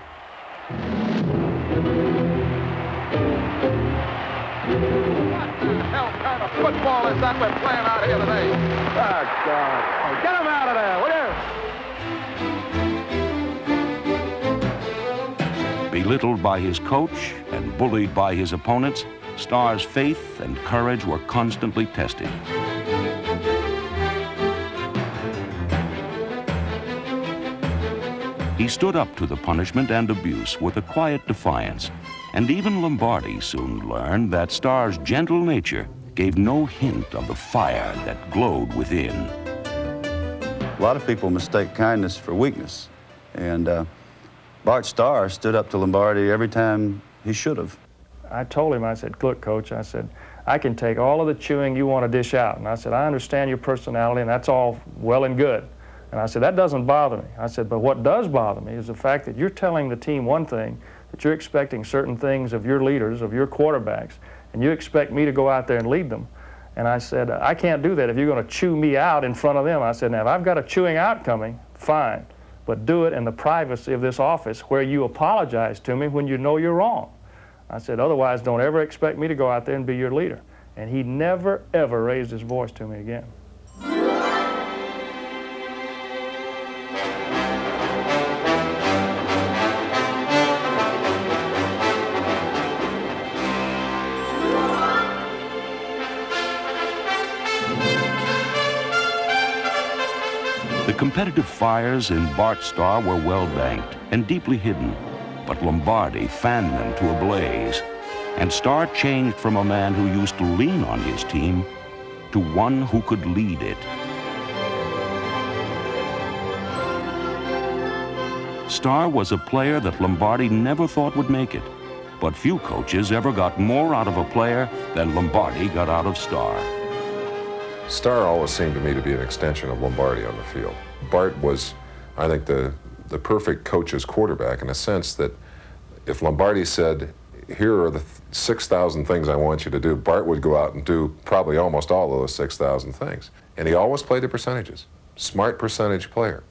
Football is that we're playing out here today. Oh, God. Oh, get him out of there, will you? Belittled by his coach and bullied by his opponents, Starr's faith and courage were constantly tested. He stood up to the punishment and abuse with a quiet defiance, and even Lombardi soon learned that Starr's gentle nature gave no hint of the fire that glowed within. A lot of people mistake kindness for weakness, and Bart Starr stood up to Lombardi every time he should have. I told him, I said, look, Coach, I said, I can take all of the chewing you want to dish out. And I said, I understand your personality, and that's all well and good. And I said, that doesn't bother me. I said, but what does bother me is the fact that you're telling the team one thing, that you're expecting certain things of your leaders, of your quarterbacks, and you expect me to go out there and lead them. And I said, I can't do that if you're going to chew me out in front of them. I said, now, if I've got a chewing out coming, fine, but do it in the privacy of this office where you apologize to me when you know you're wrong. I said, otherwise, don't ever expect me to go out there and be your leader. And he never, ever raised his voice to me again. The competitive fires in Bart Starr were well banked and deeply hidden, but Lombardi fanned them to a blaze, and Starr changed from a man who used to lean on his team to one who could lead it. Starr was a player that Lombardi never thought would make it, but few coaches ever got more out of a player than Lombardi got out of Starr. Starr always seemed to me to be an extension of Lombardi on the field. Bart was, I think, the perfect coach's quarterback in a sense that if Lombardi said, here are the 6,000 things I want you to do, Bart would go out and do probably almost all of those 6,000 things. And he always played the percentages. Smart percentage player,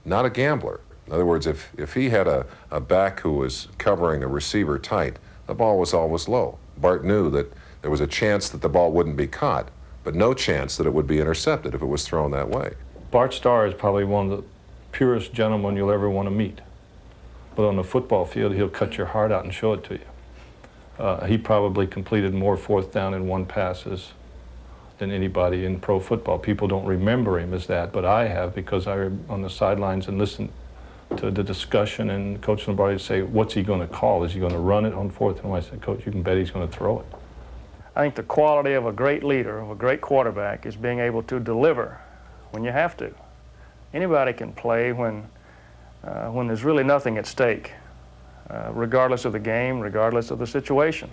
not a gambler. In other words, if he had a back who was covering a receiver tight, the ball was always low. Bart knew that there was a chance that the ball wouldn't be caught, but no chance that it would be intercepted if it was thrown that way. Bart Starr is probably one of the purest gentlemen you'll ever want to meet. But on the football field, he'll cut your heart out and show it to you. He probably completed more fourth down and one passes than anybody in pro football. People don't remember him as that, but I have, because I was on the sidelines and listened to the discussion, and Coach Lombardi would say, what's he going to call? Is he going to run it on fourth and one? I said, Coach, you can bet he's going to throw it. I think the quality of a great leader, of a great quarterback, is being able to deliver when you have to. Anybody can play when there's really nothing at stake, regardless of the game, regardless of the situation.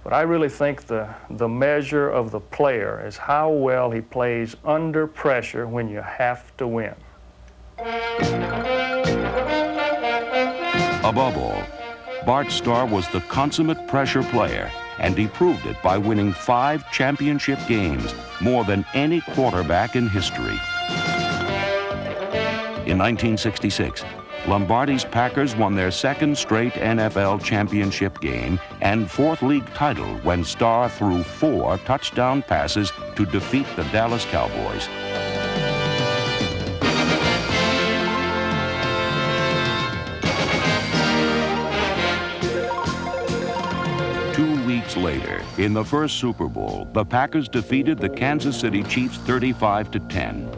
But I really think the measure of the player is how well he plays under pressure when you have to win. Above all, Bart Starr was the consummate pressure player, and he proved it by winning 5 championship games, more than any quarterback in history. In 1966, Lombardi's Packers won their second straight NFL championship game and 4th league title when Starr threw 4 touchdown passes to defeat the Dallas Cowboys. Later, in the first Super Bowl, the Packers defeated the Kansas City Chiefs 35-10.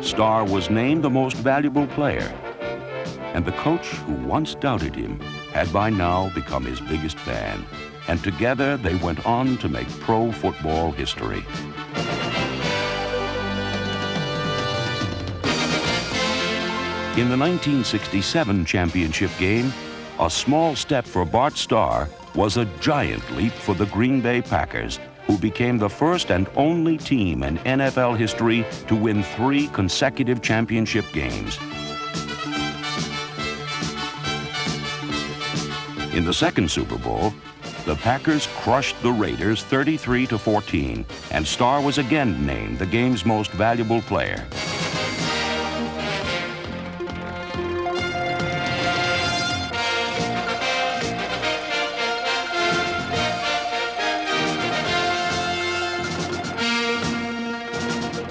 Starr was named the most valuable player, and the coach who once doubted him had by now become his biggest fan, and together they went on to make pro football history. In the 1967 championship game, a small step for Bart Starr was a giant leap for the Green Bay Packers, who became the first and only team in NFL history to win 3 consecutive championship games. In the second Super Bowl, the Packers crushed the Raiders 33-14, and Starr was again named the game's most valuable player.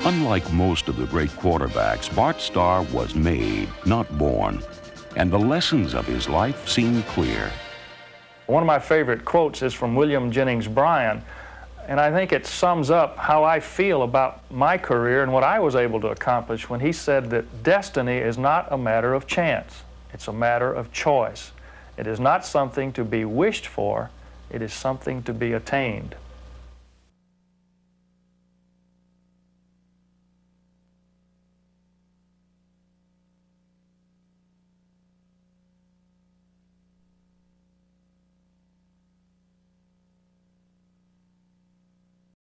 Unlike most of the great quarterbacks, Bart Starr was made, not born, and the lessons of his life seem clear. One of my favorite quotes is from William Jennings Bryan, and I think it sums up how I feel about my career and what I was able to accomplish when he said that destiny is not a matter of chance, it's a matter of choice. It is not something to be wished for, it is something to be attained.